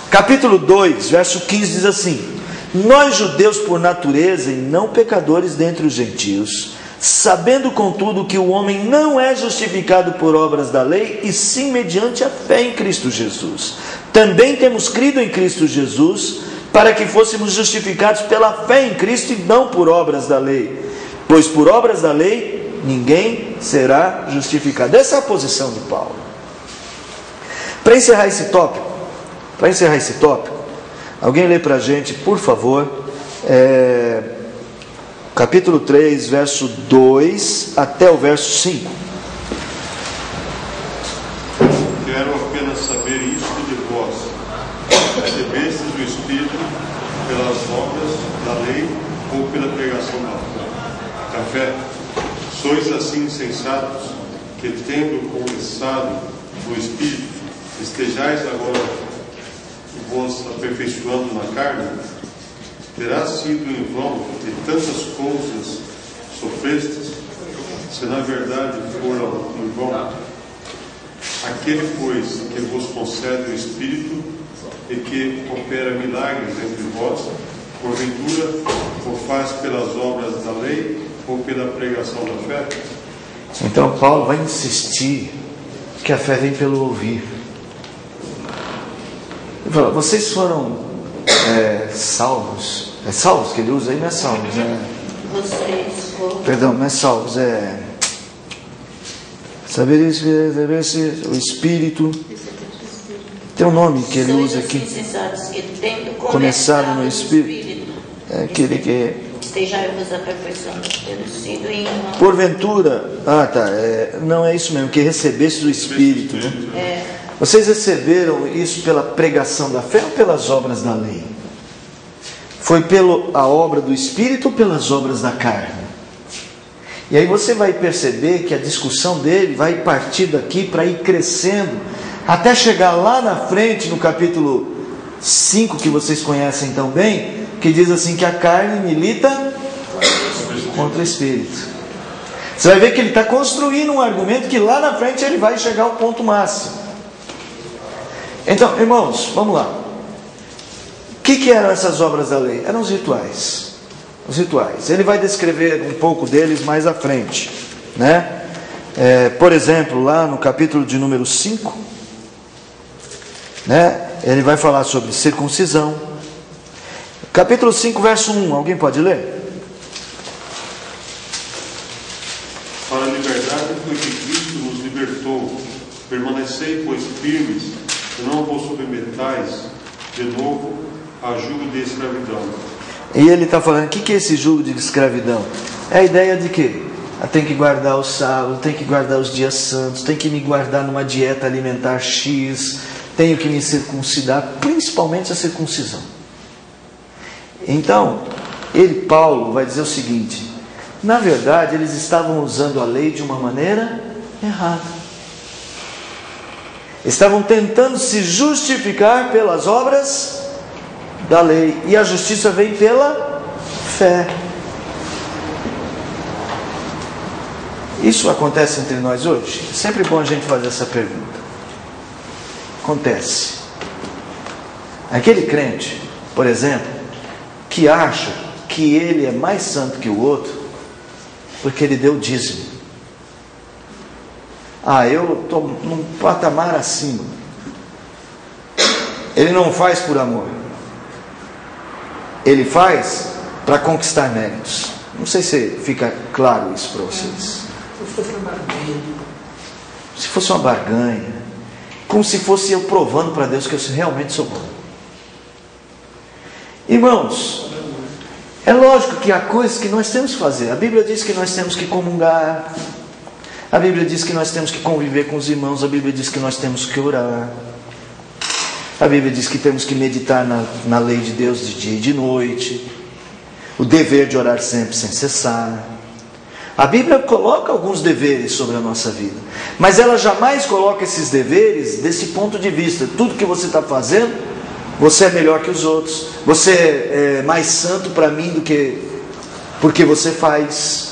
Capítulo 2, verso 15 diz assim: nós judeus por natureza e não pecadores dentre os gentios, sabendo contudo que o homem não é justificado por obras da lei, e sim mediante a fé em Cristo Jesus. Também temos crido em Cristo Jesus, para que fôssemos justificados pela fé em Cristo e não por obras da lei. Pois por obras da lei ninguém será justificado. Essa é a posição de Paulo. Para encerrar esse tópico, alguém lê para a gente, por favor, capítulo 3, verso 2 até o verso 5. Quero apenas saber isto de vós: recebestes o Espírito pelas obras da lei ou pela pregação da fé? Sois assim insensatos, que tendo começado no Espírito, estejais agora vos aperfeiçoando na carne? Terá sido em vão que tantas coisas sofrestes, se na verdade foram em vão? Aquele, pois, que vos concede o Espírito e que opera milagres entre vós, porventura o faz pelas obras da lei ou pela pregação da fé? Então Paulo vai insistir que a fé vem pelo ouvir. Ele fala, vocês foram salvos. É salvos que ele usa aí? Não é salvos, Vocês foram. Perdão, não é salvos, saber o Espírito. Tem um nome que ele usa aqui. Começado no Espírito. É aquele que estejai-vos aperfeiçoando, tendo sido em uma... Porventura, não é isso mesmo, que recebesse o Espírito, né? Vocês receberam isso pela pregação da fé ou pelas obras da lei? Foi pela obra do Espírito ou pelas obras da carne? E aí você vai perceber que a discussão dele vai partir daqui para ir crescendo, até chegar lá na frente, no capítulo 5, que vocês conhecem tão bem, que diz assim que a carne milita contra o Espírito. Você vai ver que ele está construindo um argumento que lá na frente ele vai chegar ao ponto máximo. Então, irmãos, vamos lá. O que eram essas obras da lei? Eram os rituais. Os rituais. Ele vai descrever um pouco deles mais à frente, né? Por exemplo, lá no capítulo de número 5, né? Ele vai falar sobre circuncisão. Capítulo 5, verso 1. Alguém pode ler? Para a liberdade foi que Cristo nos libertou. Permanecei, pois, firmes, e não vos submetais de novo a jugo de escravidão. E ele está falando, o que é esse jugo de escravidão? É a ideia de que tem que guardar o sábado, tem que guardar os dias santos, tem que me guardar numa dieta alimentar X, tenho que me circuncidar, principalmente a circuncisão. Então, Paulo vai dizer o seguinte: na verdade, eles estavam usando a lei de uma maneira errada. Estavam tentando se justificar pelas obras da lei, e a justiça vem pela fé. Isso acontece entre nós hoje? É sempre bom a gente fazer essa pergunta. Acontece. Aquele crente, por exemplo, que acha que ele é mais santo que o outro porque ele deu dízimo. Eu estou num patamar acima. Ele não faz por amor. Ele faz para conquistar méritos. Não sei se fica claro isso para vocês. Se fosse uma barganha. Se fosse uma barganha. Como se fosse eu provando para Deus que eu realmente sou bom. Irmãos, é lógico que há coisas que nós temos que fazer. A Bíblia diz que nós temos que comungar. A Bíblia diz que nós temos que conviver com os irmãos. A Bíblia diz que nós temos que orar. A Bíblia diz que temos que meditar na lei de Deus de dia e de noite. O dever de orar sempre sem cessar. A Bíblia coloca alguns deveres sobre a nossa vida. Mas ela jamais coloca esses deveres desse ponto de vista. Tudo que você está fazendo, você é melhor que os outros. Você é mais santo para mim do que porque você faz.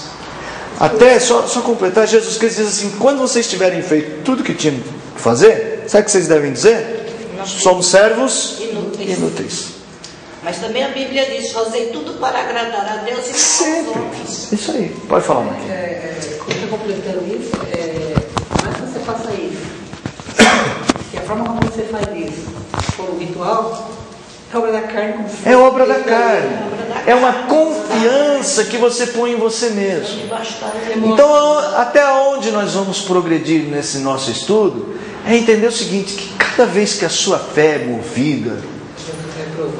Até, só completar, Jesus Cristo diz assim: quando vocês tiverem feito tudo que tinham que fazer, sabe o que vocês devem dizer? Somos servos inúteis. Mas também a Bíblia diz: fazei tudo para agradar a Deus e sempre. aos homens. Isso aí, pode falar, Marquinhos. Quando eu completando isso, mais que você faça isso, que a forma como você faz isso for um ritual, é obra da carne. Como se é obra da carne. É uma confiança que você põe em você mesmo. Então, até onde nós vamos progredir nesse nosso estudo é entender o seguinte: que cada vez que a sua fé é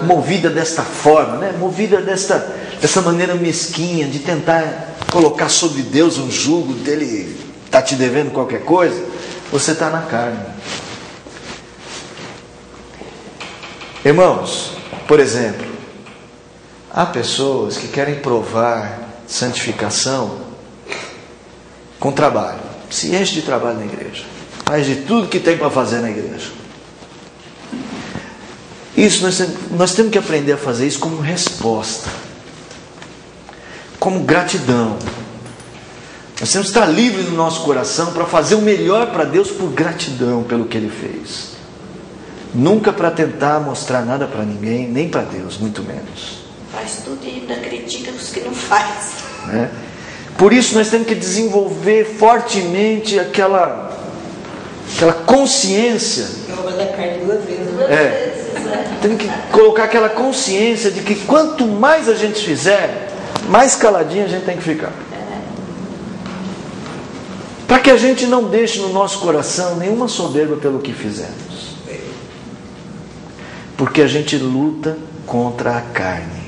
movida desta forma, né? Movida dessa maneira mesquinha de tentar colocar sobre Deus um jugo dele está te devendo qualquer coisa, você está na carne. Irmãos, por exemplo, há pessoas que querem provar santificação com trabalho. Se enche de trabalho na igreja, faz de tudo que tem para fazer na igreja. Isso nós temos que aprender a fazer isso como resposta, como gratidão. Nós temos que estar livres no nosso coração para fazer o melhor para Deus por gratidão pelo que Ele fez. Nunca para tentar mostrar nada para ninguém, nem para Deus, muito menos. Faz tudo e ainda critica os que não faz. Né? Por isso nós temos que desenvolver fortemente aquela consciência. É obra da carne duas vezes. Tem que colocar aquela consciência de que quanto mais a gente fizer, mais caladinho a gente tem que ficar. Para que a gente não deixe no nosso coração nenhuma soberba pelo que fizemos. Porque a gente luta contra a carne.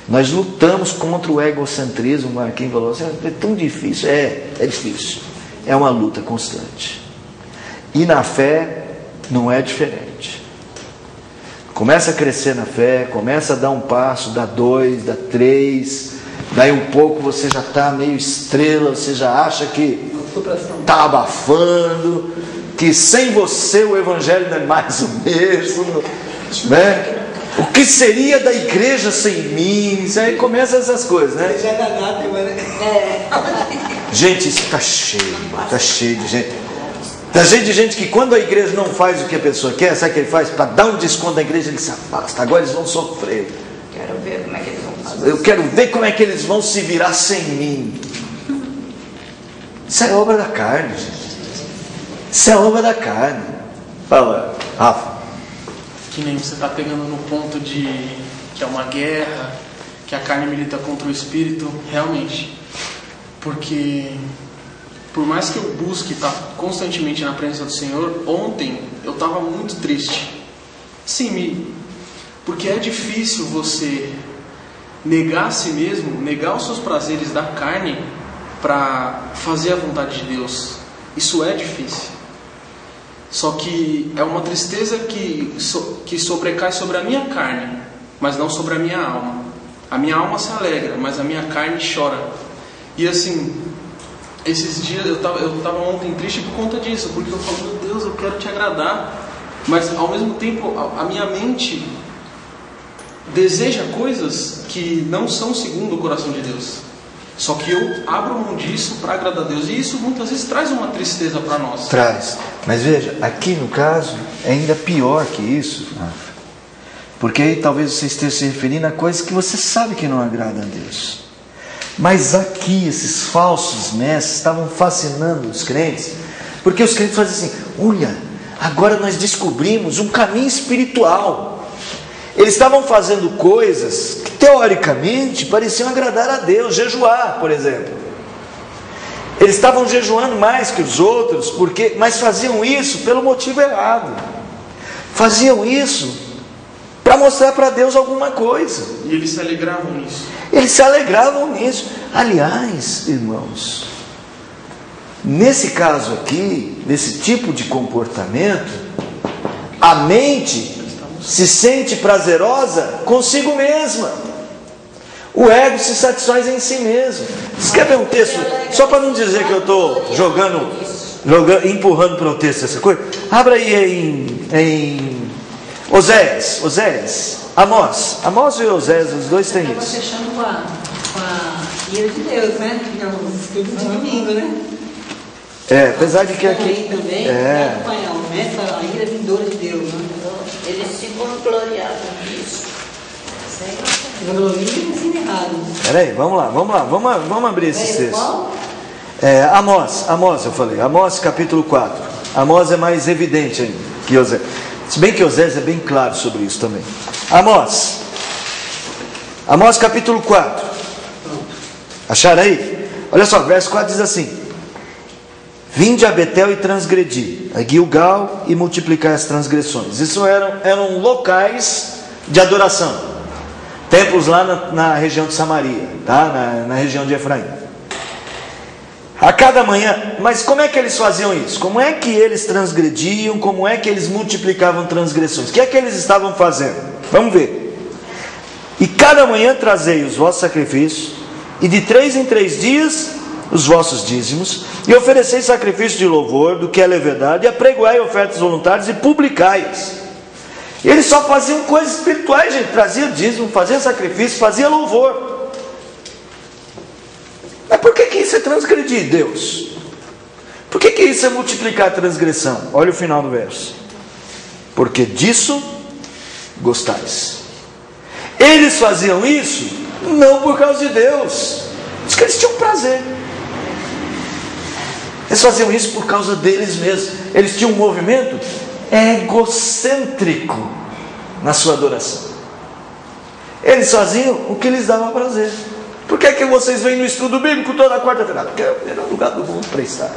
Nós lutamos contra o egocentrismo. O Marquinhos falou assim: é tão difícil. É difícil. É uma luta constante. E na fé não é diferente. Começa a crescer na fé, começa a dar um passo, dá 2, dá 3, daí um pouco você já está meio estrela, você já acha que está abafando, que sem você o evangelho não é mais o mesmo, né? O que seria da igreja sem mim? Isso aí começa essas coisas, né? Gente, isso está cheio de gente. Está cheio de gente que quando a igreja não faz o que a pessoa quer, sabe o que ele faz? Para dar um desconto da igreja, ele se afasta. Agora eles vão sofrer. Quero ver como é que eles vão fazer. Eu quero ver como é que eles vão se virar sem mim. Isso é obra da carne, gente. Isso é obra da carne. Fala, Rafa. Que nem você está pegando no ponto de que é uma guerra, que a carne milita contra o espírito, realmente. Porque por mais que eu busque estar constantemente na presença do Senhor, ontem eu estava muito triste. Sim, porque é difícil você negar a si mesmo, negar os seus prazeres da carne para fazer a vontade de Deus. Isso é difícil. Só que é uma tristeza que sobrecai sobre a minha carne, mas não sobre a minha alma. A minha alma se alegra, mas a minha carne chora. E assim, esses dias eu tava ontem triste por conta disso, porque eu falo: meu Deus, eu quero te agradar, mas ao mesmo tempo a minha mente deseja coisas que não são segundo o coração de Deus. Só que eu abro mão disso para agradar a Deus. E isso muitas vezes traz uma tristeza para nós. Traz. Mas veja, aqui no caso é ainda pior que isso. Porque aí talvez você esteja se referindo a coisas que você sabe que não agradam a Deus. Mas aqui esses falsos mestres estavam fascinando os crentes. Porque os crentes fazem assim: olha, Agora nós descobrimos um caminho espiritual. Eles estavam fazendo coisas que teoricamente pareciam agradar a Deus. Jejuar, por exemplo. Eles estavam jejuando mais que os outros, mas faziam isso pelo motivo errado. Faziam isso para mostrar para Deus alguma coisa. E eles se alegravam nisso. Eles se alegravam nisso. Aliás, irmãos, nesse caso aqui, nesse tipo de comportamento, a mente se sente prazerosa consigo mesma. O ego se satisfaz em si mesmo. Você quer ver um texto? Só para não dizer que eu estou empurrando para o texto essa coisa. Abra aí em Oséias, Amós e Oséias, os dois têm isso. Fechando com a ira de Deus, né? Que é um estudo de domingo, né? Apesar de que aqui... Também, a ira vindoura de Deus, né? Eles se vangloriavam disso. Peraí, vamos abrir esses textos. Amós, eu falei, Amós capítulo 4. Amós é mais evidente ainda que Oséias. Se bem que Oséias é bem claro sobre isso também. Amós capítulo 4. Acharam aí? Olha só, verso 4 diz assim: vinde a Betel e transgredi, a Gilgal e multiplicai as transgressões. Isso eram locais de adoração, templos lá na região de Samaria, tá? na região de Efraim. A cada manhã, mas como é que eles faziam isso? Como é que eles transgrediam? Como é que eles multiplicavam transgressões? O que é que eles estavam fazendo? Vamos ver. E cada manhã trazei os vossos sacrifícios, e de 3 em 3 dias os vossos dízimos, e oferecei sacrifício de louvor, do que é levedade, e apregoai ofertas voluntárias e publicai-as. Eles só faziam coisas espirituais, gente. Trazia dízimo, fazia sacrifício, fazia louvor. Mas por que isso é transgredir Deus? Por que isso é multiplicar a transgressão? Olha o final do verso. Porque disso gostais. Eles faziam isso não por causa de Deus. Diz que eles tinham prazer. Eles faziam isso por causa deles mesmos. Eles tinham um movimento egocêntrico na sua adoração. Eles faziam o que lhes dava prazer. Por que vocês vêm no estudo bíblico toda quarta-feira? Porque é o melhor lugar do mundo para estar.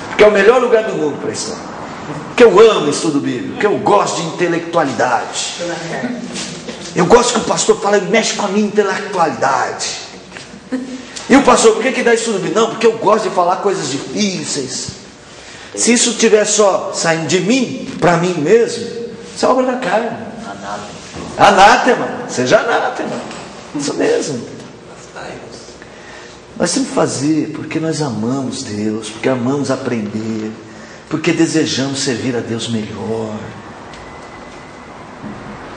Porque é o melhor lugar do mundo para estar. Porque eu amo estudo bíblico. Porque eu gosto de intelectualidade. Eu gosto que o pastor fala e mexe com a minha intelectualidade. E o pastor, por que dá estudo bíblico? Não, porque eu gosto de falar coisas difíceis. Se isso estiver só saindo de mim, para mim mesmo, isso é obra da carne. Anátema. Seja anátema. Isso mesmo. Nós temos que fazer porque nós amamos Deus, porque amamos aprender, porque desejamos servir a Deus melhor.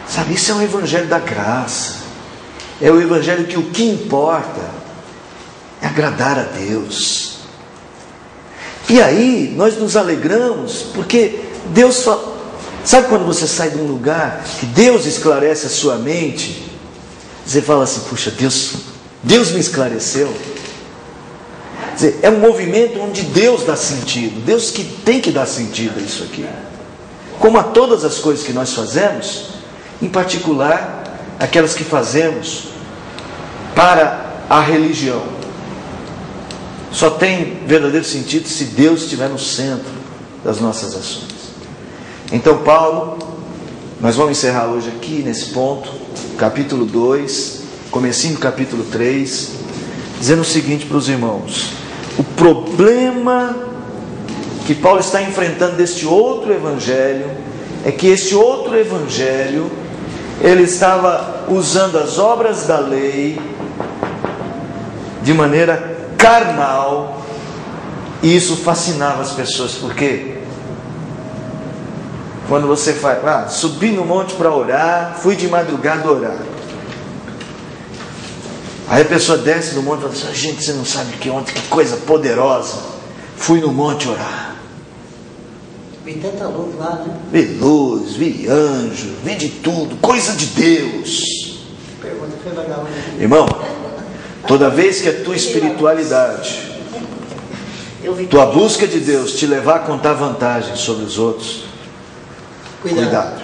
Sabe, isso é o evangelho da graça. É o evangelho que o que importa é agradar a Deus. E aí nós nos alegramos porque Deus fala. Sabe quando você sai de um lugar que Deus esclarece a sua mente? Você fala assim, puxa, Deus me esclareceu. Quer dizer, é um movimento onde Deus dá sentido. Deus que tem que dar sentido a isso aqui. Como a todas as coisas que nós fazemos, em particular, aquelas que fazemos para a religião. Só tem verdadeiro sentido se Deus estiver no centro das nossas ações. Então Paulo, nós vamos encerrar hoje aqui nesse ponto, capítulo 2, comecinho do capítulo 3, dizendo o seguinte para os irmãos: o problema que Paulo está enfrentando deste outro evangelho é que este outro evangelho, ele estava usando as obras da lei de maneira carnal, e isso fascinava as pessoas. Por quê? Quando você faz, subi no monte para orar, fui de madrugada orar. Aí a pessoa desce do monte e fala assim: gente, você não sabe que ontem, que coisa poderosa, fui no monte orar. Vi tanta luz lá, né? Vi luz, vi anjo, vi de tudo, coisa de Deus. Pergunta, foi legal, né? Irmão, toda vez que a tua espiritualidade tua busca de Deus te levar a contar vantagem sobre os outros, cuidado.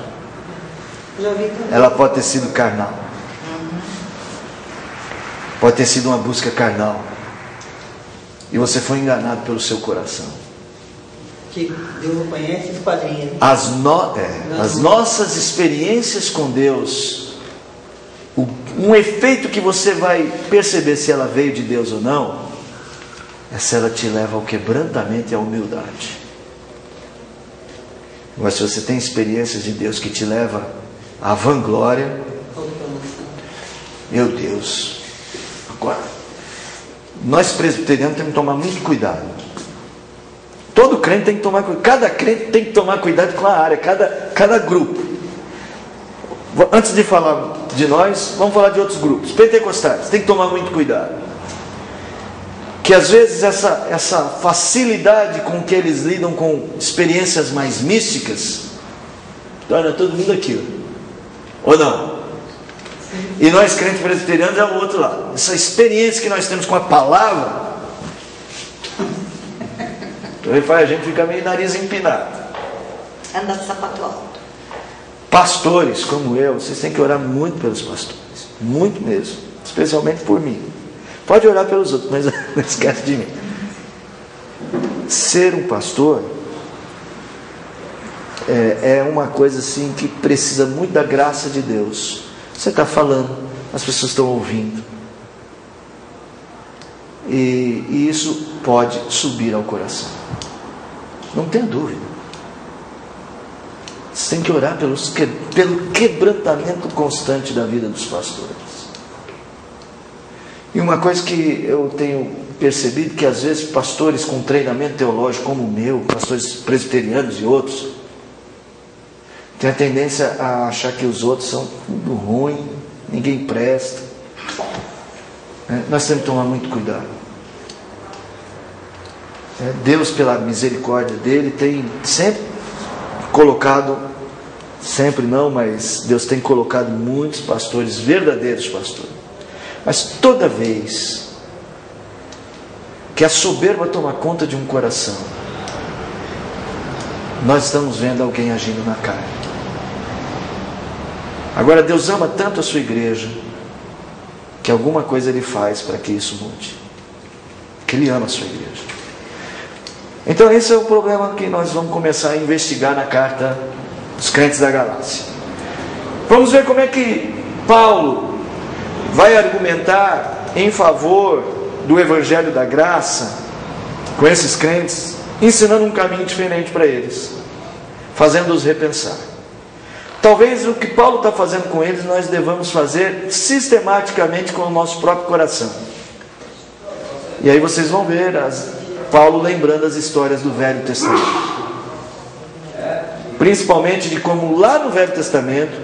Ela pode ter sido carnal. Pode ter sido uma busca carnal. E você foi enganado pelo seu coração. Que Deus não conhece os quadrinhos. As nossas experiências com Deus, um efeito que você vai perceber se ela veio de Deus ou não, é se ela te leva ao quebrantamento e à humildade. Mas se você tem experiências de Deus que te leva à vanglória, meu Deus. Agora, nós presbiterianos temos que tomar muito cuidado. Todo crente tem que tomar cuidado. Cada crente tem que tomar cuidado com a área, cada grupo. Antes de falar de nós, vamos falar de outros grupos. Pentecostais, tem que tomar muito cuidado. Que às vezes essa facilidade com que eles lidam com experiências mais místicas torna todo mundo aquilo. Ou não? E nós crentes presbiterianos é o outro lado. Essa experiência que nós temos com a palavra faz a gente ficar meio nariz empinado. Anda de sapato alto. Pastores como eu, vocês têm que orar muito pelos pastores. Muito mesmo. Especialmente por mim. Pode orar pelos outros, mas não esquece de mim. Ser um pastor é uma coisa assim que precisa muito da graça de Deus. Você está falando, as pessoas estão ouvindo. E isso pode subir ao coração. Não tenha dúvida. Você tem que orar pelo quebrantamento constante da vida dos pastores. E uma coisa que eu tenho percebido, que às vezes pastores com treinamento teológico como o meu, pastores presbiterianos e outros, tem a tendência a achar que os outros são tudo ruim, ninguém presta. Nós temos que tomar muito cuidado. Deus, pela misericórdia dele, tem sempre colocado, sempre não, mas Deus tem colocado muitos pastores, verdadeiros pastores. Mas toda vez que a soberba toma conta de um coração, nós estamos vendo alguém agindo na carne. Agora, Deus ama tanto a sua igreja, que alguma coisa Ele faz para que isso mude. Que Ele ama a sua igreja. Então esse é o problema que nós vamos começar a investigar na carta dos crentes da Galácia. Vamos ver como é que Paulo vai argumentar em favor do Evangelho da Graça com esses crentes, ensinando um caminho diferente para eles, fazendo-os repensar. Talvez o que Paulo está fazendo com eles, nós devamos fazer sistematicamente com o nosso próprio coração. E aí vocês vão ver Paulo lembrando as histórias do Velho Testamento. Principalmente de como lá no Velho Testamento,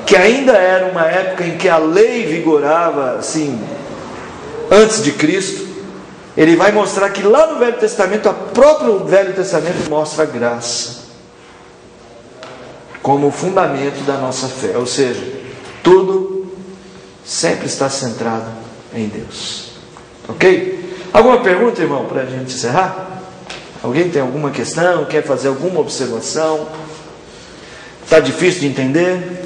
que ainda era uma época em que a lei vigorava, assim, antes de Cristo, ele vai mostrar que lá no Velho Testamento, o próprio Velho Testamento mostra a graça como o fundamento da nossa fé. Ou seja, tudo sempre está centrado em Deus. Ok? Alguma pergunta, irmão, para a gente encerrar? Alguém tem alguma questão? Quer fazer alguma observação? Está difícil de entender?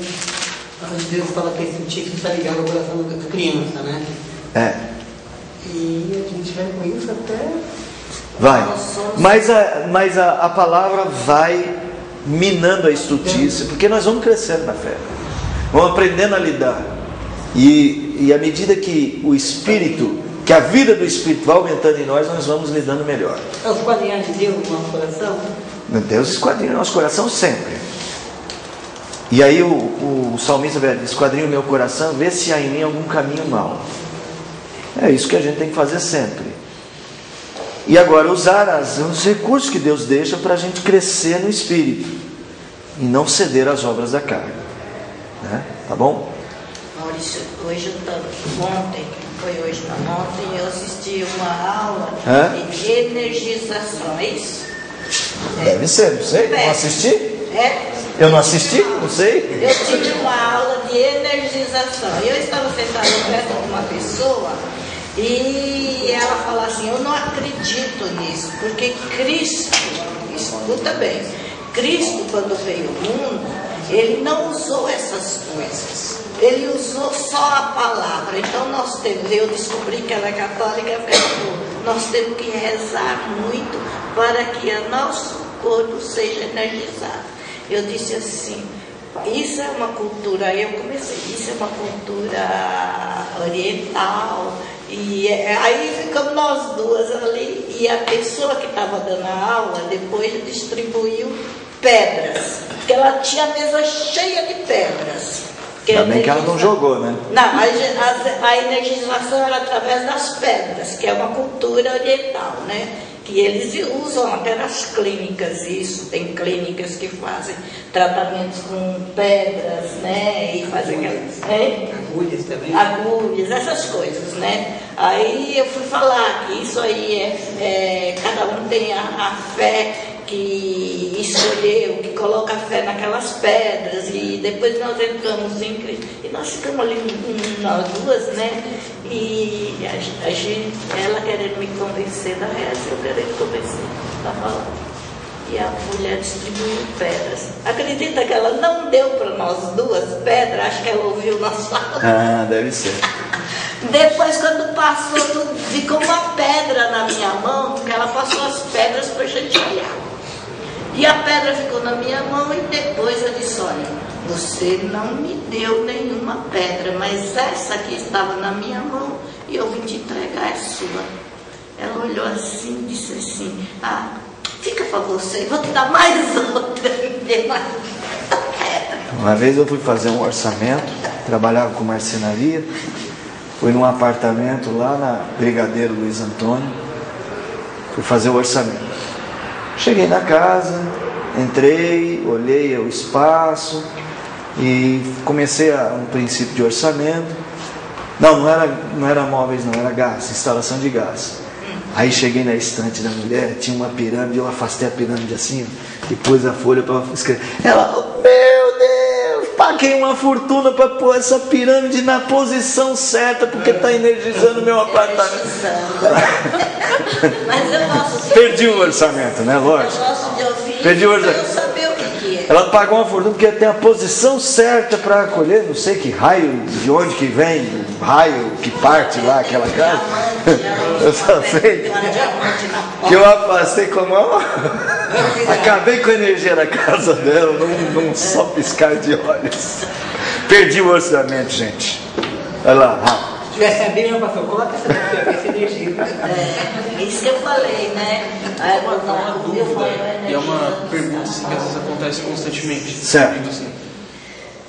Deus fala que esse científico está ligado ao coração da criança, né? E a gente vai com isso até... Vai. Mas a palavra vai minando a estultícia, porque nós vamos crescendo na fé. Vamos aprendendo a lidar. E à medida que o Espírito, que a vida do Espírito vai aumentando em nós, nós vamos lidando melhor. É o esquadrinhar de Deus no nosso coração? Deus esquadrinha no nosso coração sempre. E aí o salmista diz: esquadrinha o meu coração, vê se há em mim algum caminho mau. É isso que a gente tem que fazer sempre. E agora usar os recursos que Deus deixa para a gente crescer no Espírito e não ceder às obras da carne, né? Tá bom? Maurício, ontem eu assisti uma aula de energizações. Deve ser, não sei, não assisti? Eu não assisti, não sei. Eu tive uma aula de energização. Eu estava sentada perto de uma pessoa E ela fala assim, eu não acredito nisso, porque Cristo, escuta bem, Cristo quando veio ao mundo, ele não usou essas coisas, ele usou só a palavra. Então nós temos, eu descobri que ela é católica, nós temos que rezar muito para que o nosso corpo seja energizado. Eu disse assim, isso é uma cultura, aí eu comecei, isso é uma cultura oriental. E aí ficamos nós duas ali, e a pessoa que estava dando a aula depois distribuiu pedras, porque ela tinha a mesa cheia de pedras. Ainda bem que ela não jogou, né? Não, a energização era através das pedras, que é uma cultura oriental, né? Que eles usam até nas clínicas isso, tem clínicas que fazem tratamentos com pedras, né? E fazem agulhas também. Agulhas, essas coisas, né? Aí eu fui falar que isso aí cada um tem a fé que escolheu, que coloca a fé naquelas pedras, e depois nós entramos em Cristo, e nós ficamos ali, nós duas, né? E a gente, ela querendo me convencer da reza, eu querendo convencer da palavra. E a mulher distribuiu pedras. Acredita que ela não deu para nós duas pedras? Acho que ela ouviu o nosso áudio. Ah, deve ser. Depois, quando passou, ficou uma pedra na minha mão, porque ela passou as pedras para a gente olhar. E a pedra ficou na minha mão, e depois eu disse, olha, você não me deu nenhuma pedra, mas essa que estava na minha mão, e eu vim te entregar, é sua. Ela olhou assim e disse assim, fica para você, vou te dar mais outra, me dê mais pedra. Uma vez eu fui fazer um orçamento, trabalhava com marcenaria, fui num apartamento lá na Brigadeiro Luiz Antônio, fui fazer o orçamento. Cheguei na casa, entrei, olhei o espaço e comecei um princípio de orçamento. Não era móveis, não, era gás, instalação de gás. Aí cheguei na estante da mulher, tinha uma pirâmide, eu afastei a pirâmide assim, e pus a folha para escrever. Ela, meu Deus, paguei uma fortuna para pôr essa pirâmide na posição certa, porque está energizando meu apartamento. Mas eu gosto de Perdi o orçamento, né? Lógico. Eu gosto de ouvir, Perdi o orçamento. eu saber o que é. Ela pagou uma fortuna porque tem a posição certa para acolher, não sei que raio, de onde que vem, o raio que parte lá, aquela casa. Eu só sei que eu afastei com a mão, acabei com a energia na casa dela, num só piscar de olhos. Perdi o orçamento, gente. Olha lá, rápido. Se tivesse a Bíblia, pastor, coloca essa energia. Isso que eu falei, né? É uma dúvida e é uma pergunta assim, que às vezes acontece constantemente. Certo. Assim,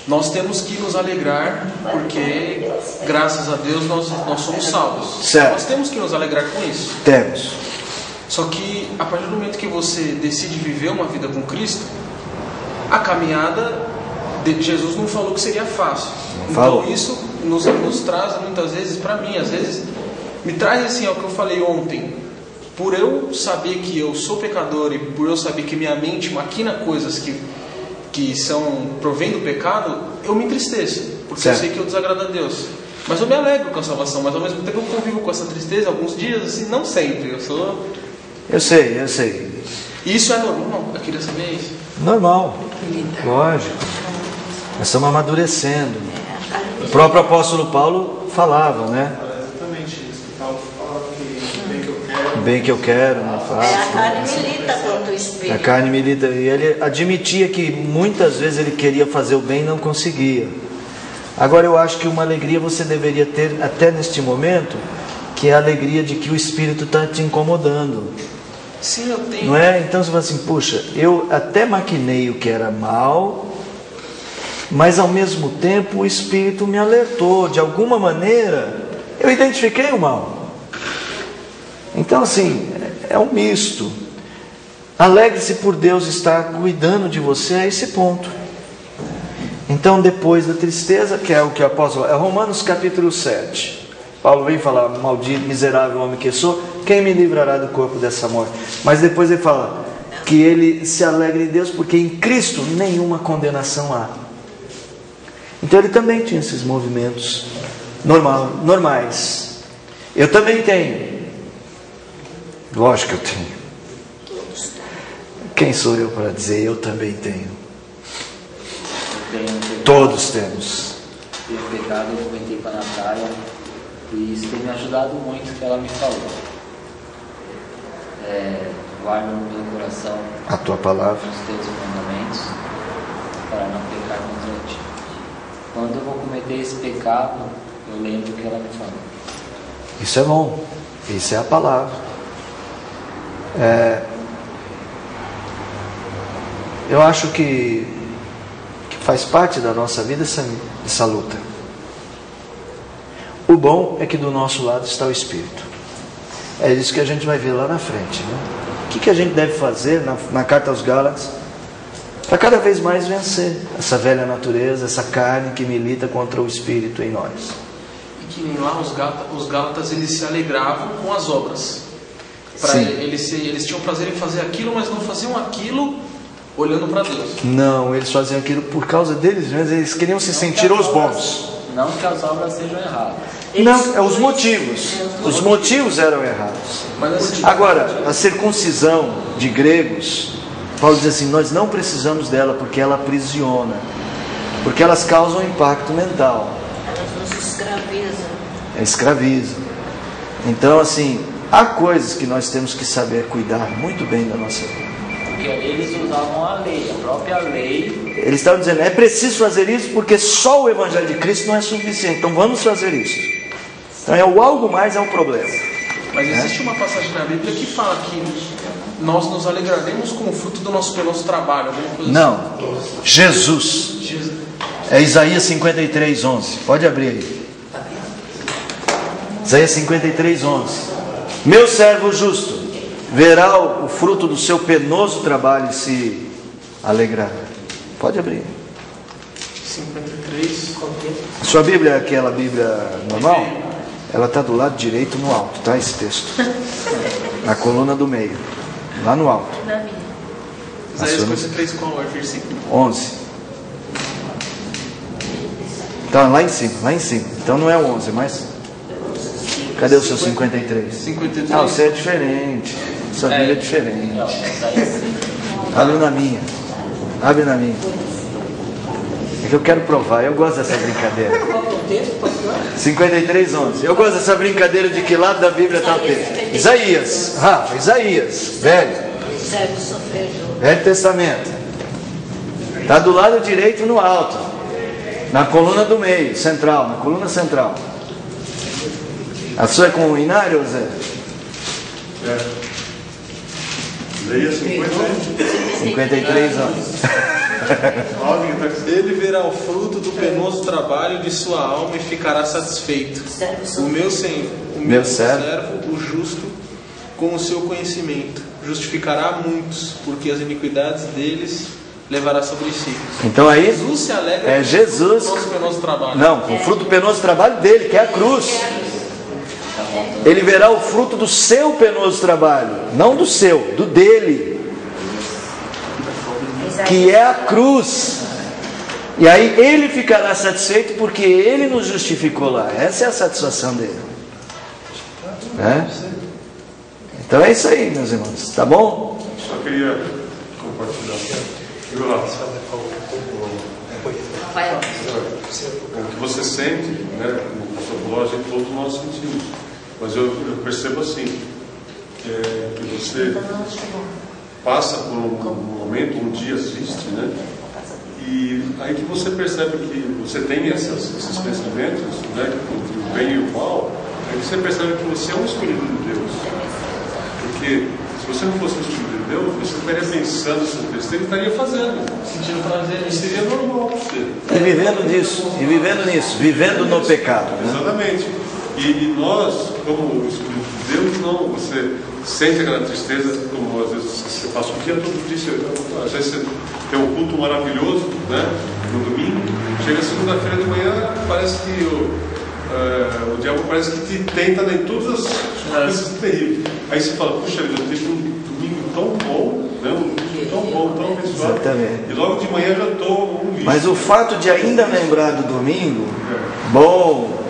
nós temos que nos alegrar porque, graças a Deus, nós somos salvos. Certo. Nós temos que nos alegrar com isso. Temos. Só que, a partir do momento que você decide viver uma vida com Cristo, a caminhada de Jesus não falou que seria fácil. Então isso nos traz muitas vezes, para mim, às vezes, me traz assim, ao que eu falei ontem. Por eu saber que eu sou pecador e por eu saber que minha mente maquina coisas que provém do pecado, eu me entristeço, porque certo. Eu sei que eu desagrado a Deus. Mas eu me alegro com a salvação, mas ao mesmo tempo eu convivo com essa tristeza alguns dias, assim, não sempre. Eu sei. Isso é normal? Eu queria saber isso. Normal, lógico. Nós estamos amadurecendo. O próprio apóstolo Paulo falava, né? Exatamente isso. Paulo falava que bem que eu quero, não faço. A carne milita contra o espírito. A carne milita. E ele admitia que muitas vezes ele queria fazer o bem e não conseguia. Agora eu acho que uma alegria você deveria ter até neste momento, que é a alegria de que o Espírito está te incomodando. Sim, eu tenho. Não é? Então você fala assim, puxa, eu até maquinei o que era mal, mas ao mesmo tempo o Espírito me alertou. De alguma maneira, eu identifiquei o mal. Então assim, é um misto. Alegre-se por Deus estar cuidando de você a esse ponto. Então depois da tristeza, que é o que o apóstolo... É Romanos capítulo 7. Paulo vem falar, maldito, miserável homem que sou, quem me livrará do corpo dessa morte? Mas depois ele fala que ele se alegra em Deus, porque em Cristo nenhuma condenação há. Então ele também tinha esses movimentos normais. Eu também tenho. Lógico que eu tenho. Quem sou eu para dizer eu também tenho? Todos temos. Tenho pecado, eu comentei com a Natália, e isso tem me ajudado muito, que ela me falou. Guarda no meu coração a tua palavra, os teus mandamentos, para não pecar contra ti. Quando eu vou cometer esse pecado, eu lembro o que ela me falou. Isso é bom. Isso é a palavra. Eu acho que faz parte da nossa vida essa luta. O bom é que do nosso lado está o Espírito. É isso que a gente vai ver lá na frente, né? O que a gente deve fazer na carta aos Gálatas para cada vez mais vencer essa velha natureza, essa carne que milita contra o Espírito em nós. E que nem lá os Gálatas, eles se alegravam com as obras. Eles tinham prazer em fazer aquilo, mas não faziam aquilo olhando para Deus. Não, eles faziam aquilo por causa deles mesmos. Eles queriam se sentir os bons. Não que as obras sejam erradas. Não, os motivos. Os motivos eram errados. Agora, a circuncisão de gregos, Paulo diz assim: nós não precisamos dela porque ela aprisiona, porque elas causam impacto mental. Elas nos escravizam. Escravizam. Então, assim, há coisas que nós temos que saber cuidar muito bem da nossa vida. Porque eles usavam a lei, a própria lei. Eles estavam dizendo: é preciso fazer isso porque só o Evangelho de Cristo não é suficiente. Então vamos fazer isso. Então o algo mais é o problema. Mas existe uma passagem na Bíblia que fala que nós nos alegraremos com o fruto do nosso penoso trabalho. Não, assim. Jesus. É Isaías 53, 11. Pode abrir aí. Isaías 53, 11. Meu servo justo verá o fruto do seu penoso trabalho e se alegrará. Pode abrir. 53. A sua Bíblia é aquela Bíblia normal? Ela está do lado direito no alto, tá? Esse texto. Na coluna do meio. Lá no alto. Na minha. Isaías 53, qual é o versículo? 11. Então, lá em cima. Então não é o 11, mas... Cadê o seu 53? 53. Ah, você é diferente. Sua Bíblia é diferente. Abre na minha. É que eu quero provar. Eu gosto dessa brincadeira. 53, 11. Eu gosto dessa brincadeira de que lado da Bíblia está o texto. Isaías. Isaías. Velho Testamento. Está do lado direito no alto. Na coluna do meio, central. Na coluna central. A sua é com o Inário, Zé? Leia 53 anos. Ele verá o fruto do penoso trabalho de sua alma e ficará satisfeito. O meu servo, o justo, com o seu conhecimento, justificará muitos, porque as iniquidades deles levará sobre si. Então aí Jesus se alegra é Jesus. Com o nosso penoso trabalho. Não, com o fruto do penoso trabalho dele, que é a cruz. Ele verá o fruto do seu penoso trabalho, não do seu, do dele, que é a cruz. E aí ele ficará satisfeito porque ele nos justificou lá. Essa é a satisfação dele. Então é isso aí, meus irmãos. Tá bom? Só queria compartilhar. O que você sente, né? Como o pastor falou, a gente todos nós sentimos. Mas eu percebo assim, que você passa por um momento, um dia assiste, né? E aí que você percebe que você tem esses pensamentos, né? O bem e o mal, aí que você percebe que você é um escolhido de Deus. Porque se você não fosse um escolhido de Deus, você estaria pensando essas besteiras e estaria fazendo. Sentindo prazer, seria normal para você. E vivendo nisso, vivendo no pecado. Né? Exatamente. E nós, como Espírito de Deus, não, você sente aquela tristeza, como às vezes você passa o dia todo dia, às vezes você tem um culto maravilhoso, né, no domingo, chega segunda-feira de manhã, parece que o diabo parece que te tenta em todas as coisas terríveis. Aí você fala: puxa vida, eu tive um domingo tão bom, né, um domingo tão bom, tão abençoado. Exatamente. E logo de manhã já estou um lixo. Mas o fato de ainda lembrar do domingo, bom,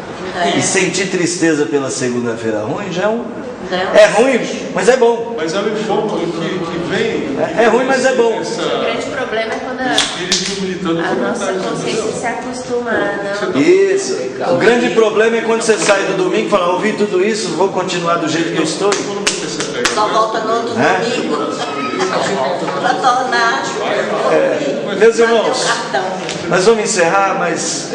E sentir tristeza pela segunda-feira ruim já é um... É ruim, mas é bom. Mas é o enfoque que vem. É ruim, mas é bom. O grande problema é quando a nossa consciência se acostuma a não... Isso. O grande problema é quando você sai do domingo e fala, ouvi tudo isso, vou continuar do jeito que eu estou. Só volta no outro domingo para tornar. Meus irmãos, nós vamos encerrar, mas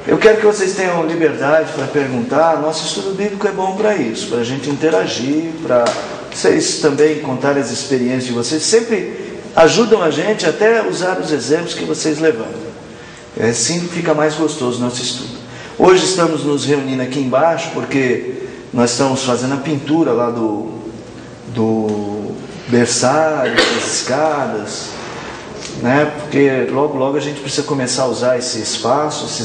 eu quero que vocês tenham liberdade para perguntar. Nosso estudo bíblico é bom para isso, para a gente interagir, para vocês também contarem as experiências de vocês. Sempre ajudam a gente até usar os exemplos que vocês levantam. Assim fica mais gostoso o nosso estudo. Hoje estamos nos reunindo aqui embaixo porque nós estamos fazendo a pintura lá do berçário, das escadas, né? Porque logo a gente precisa começar a usar esses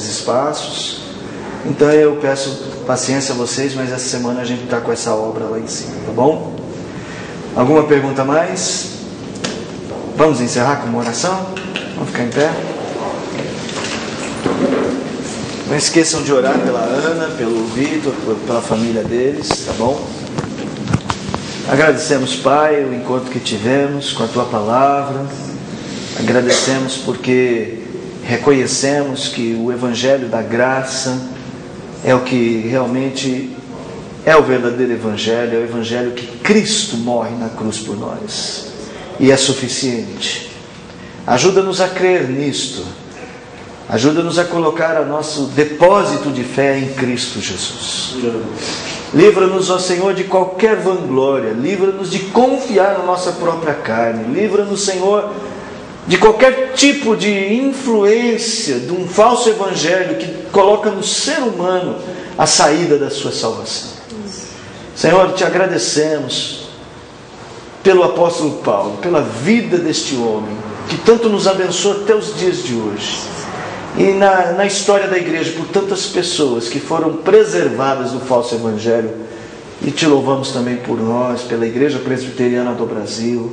espaços. Então eu peço paciência a vocês, mas essa semana a gente está com essa obra lá em cima, tá bom? Alguma pergunta mais? Vamos encerrar com uma oração? Vamos ficar em pé? Não esqueçam de orar pela Ana, pelo Vitor, pela família deles, tá bom? Agradecemos, Pai, o encontro que tivemos com a Tua Palavra. Agradecemos porque reconhecemos que o Evangelho da Graça é o que realmente é o verdadeiro Evangelho, é o Evangelho que Cristo morre na cruz por nós. E é suficiente. Ajuda-nos a crer nisto. Ajuda-nos a colocar o nosso depósito de fé em Cristo Jesus. Livra-nos, ó Senhor, de qualquer vanglória. Livra-nos de confiar na nossa própria carne. Livra-nos, Senhor, de qualquer tipo de influência de um falso evangelho que coloca no ser humano a saída da sua salvação. Senhor, te agradecemos pelo apóstolo Paulo, pela vida deste homem, que tanto nos abençoa até os dias de hoje. E na história da igreja, por tantas pessoas que foram preservadas do falso evangelho. E te louvamos também por nós, pela Igreja Presbiteriana do Brasil.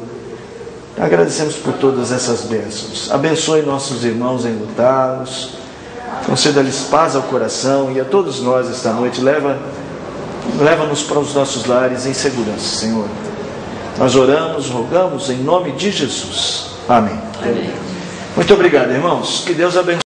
Agradecemos por todas essas bênçãos. Abençoe nossos irmãos enlutados. Conceda-lhes paz ao coração. E a todos nós esta noite, leva-nos para os nossos lares em segurança, Senhor. Nós oramos, rogamos em nome de Jesus. Amém. Muito obrigado, irmãos. Que Deus abençoe.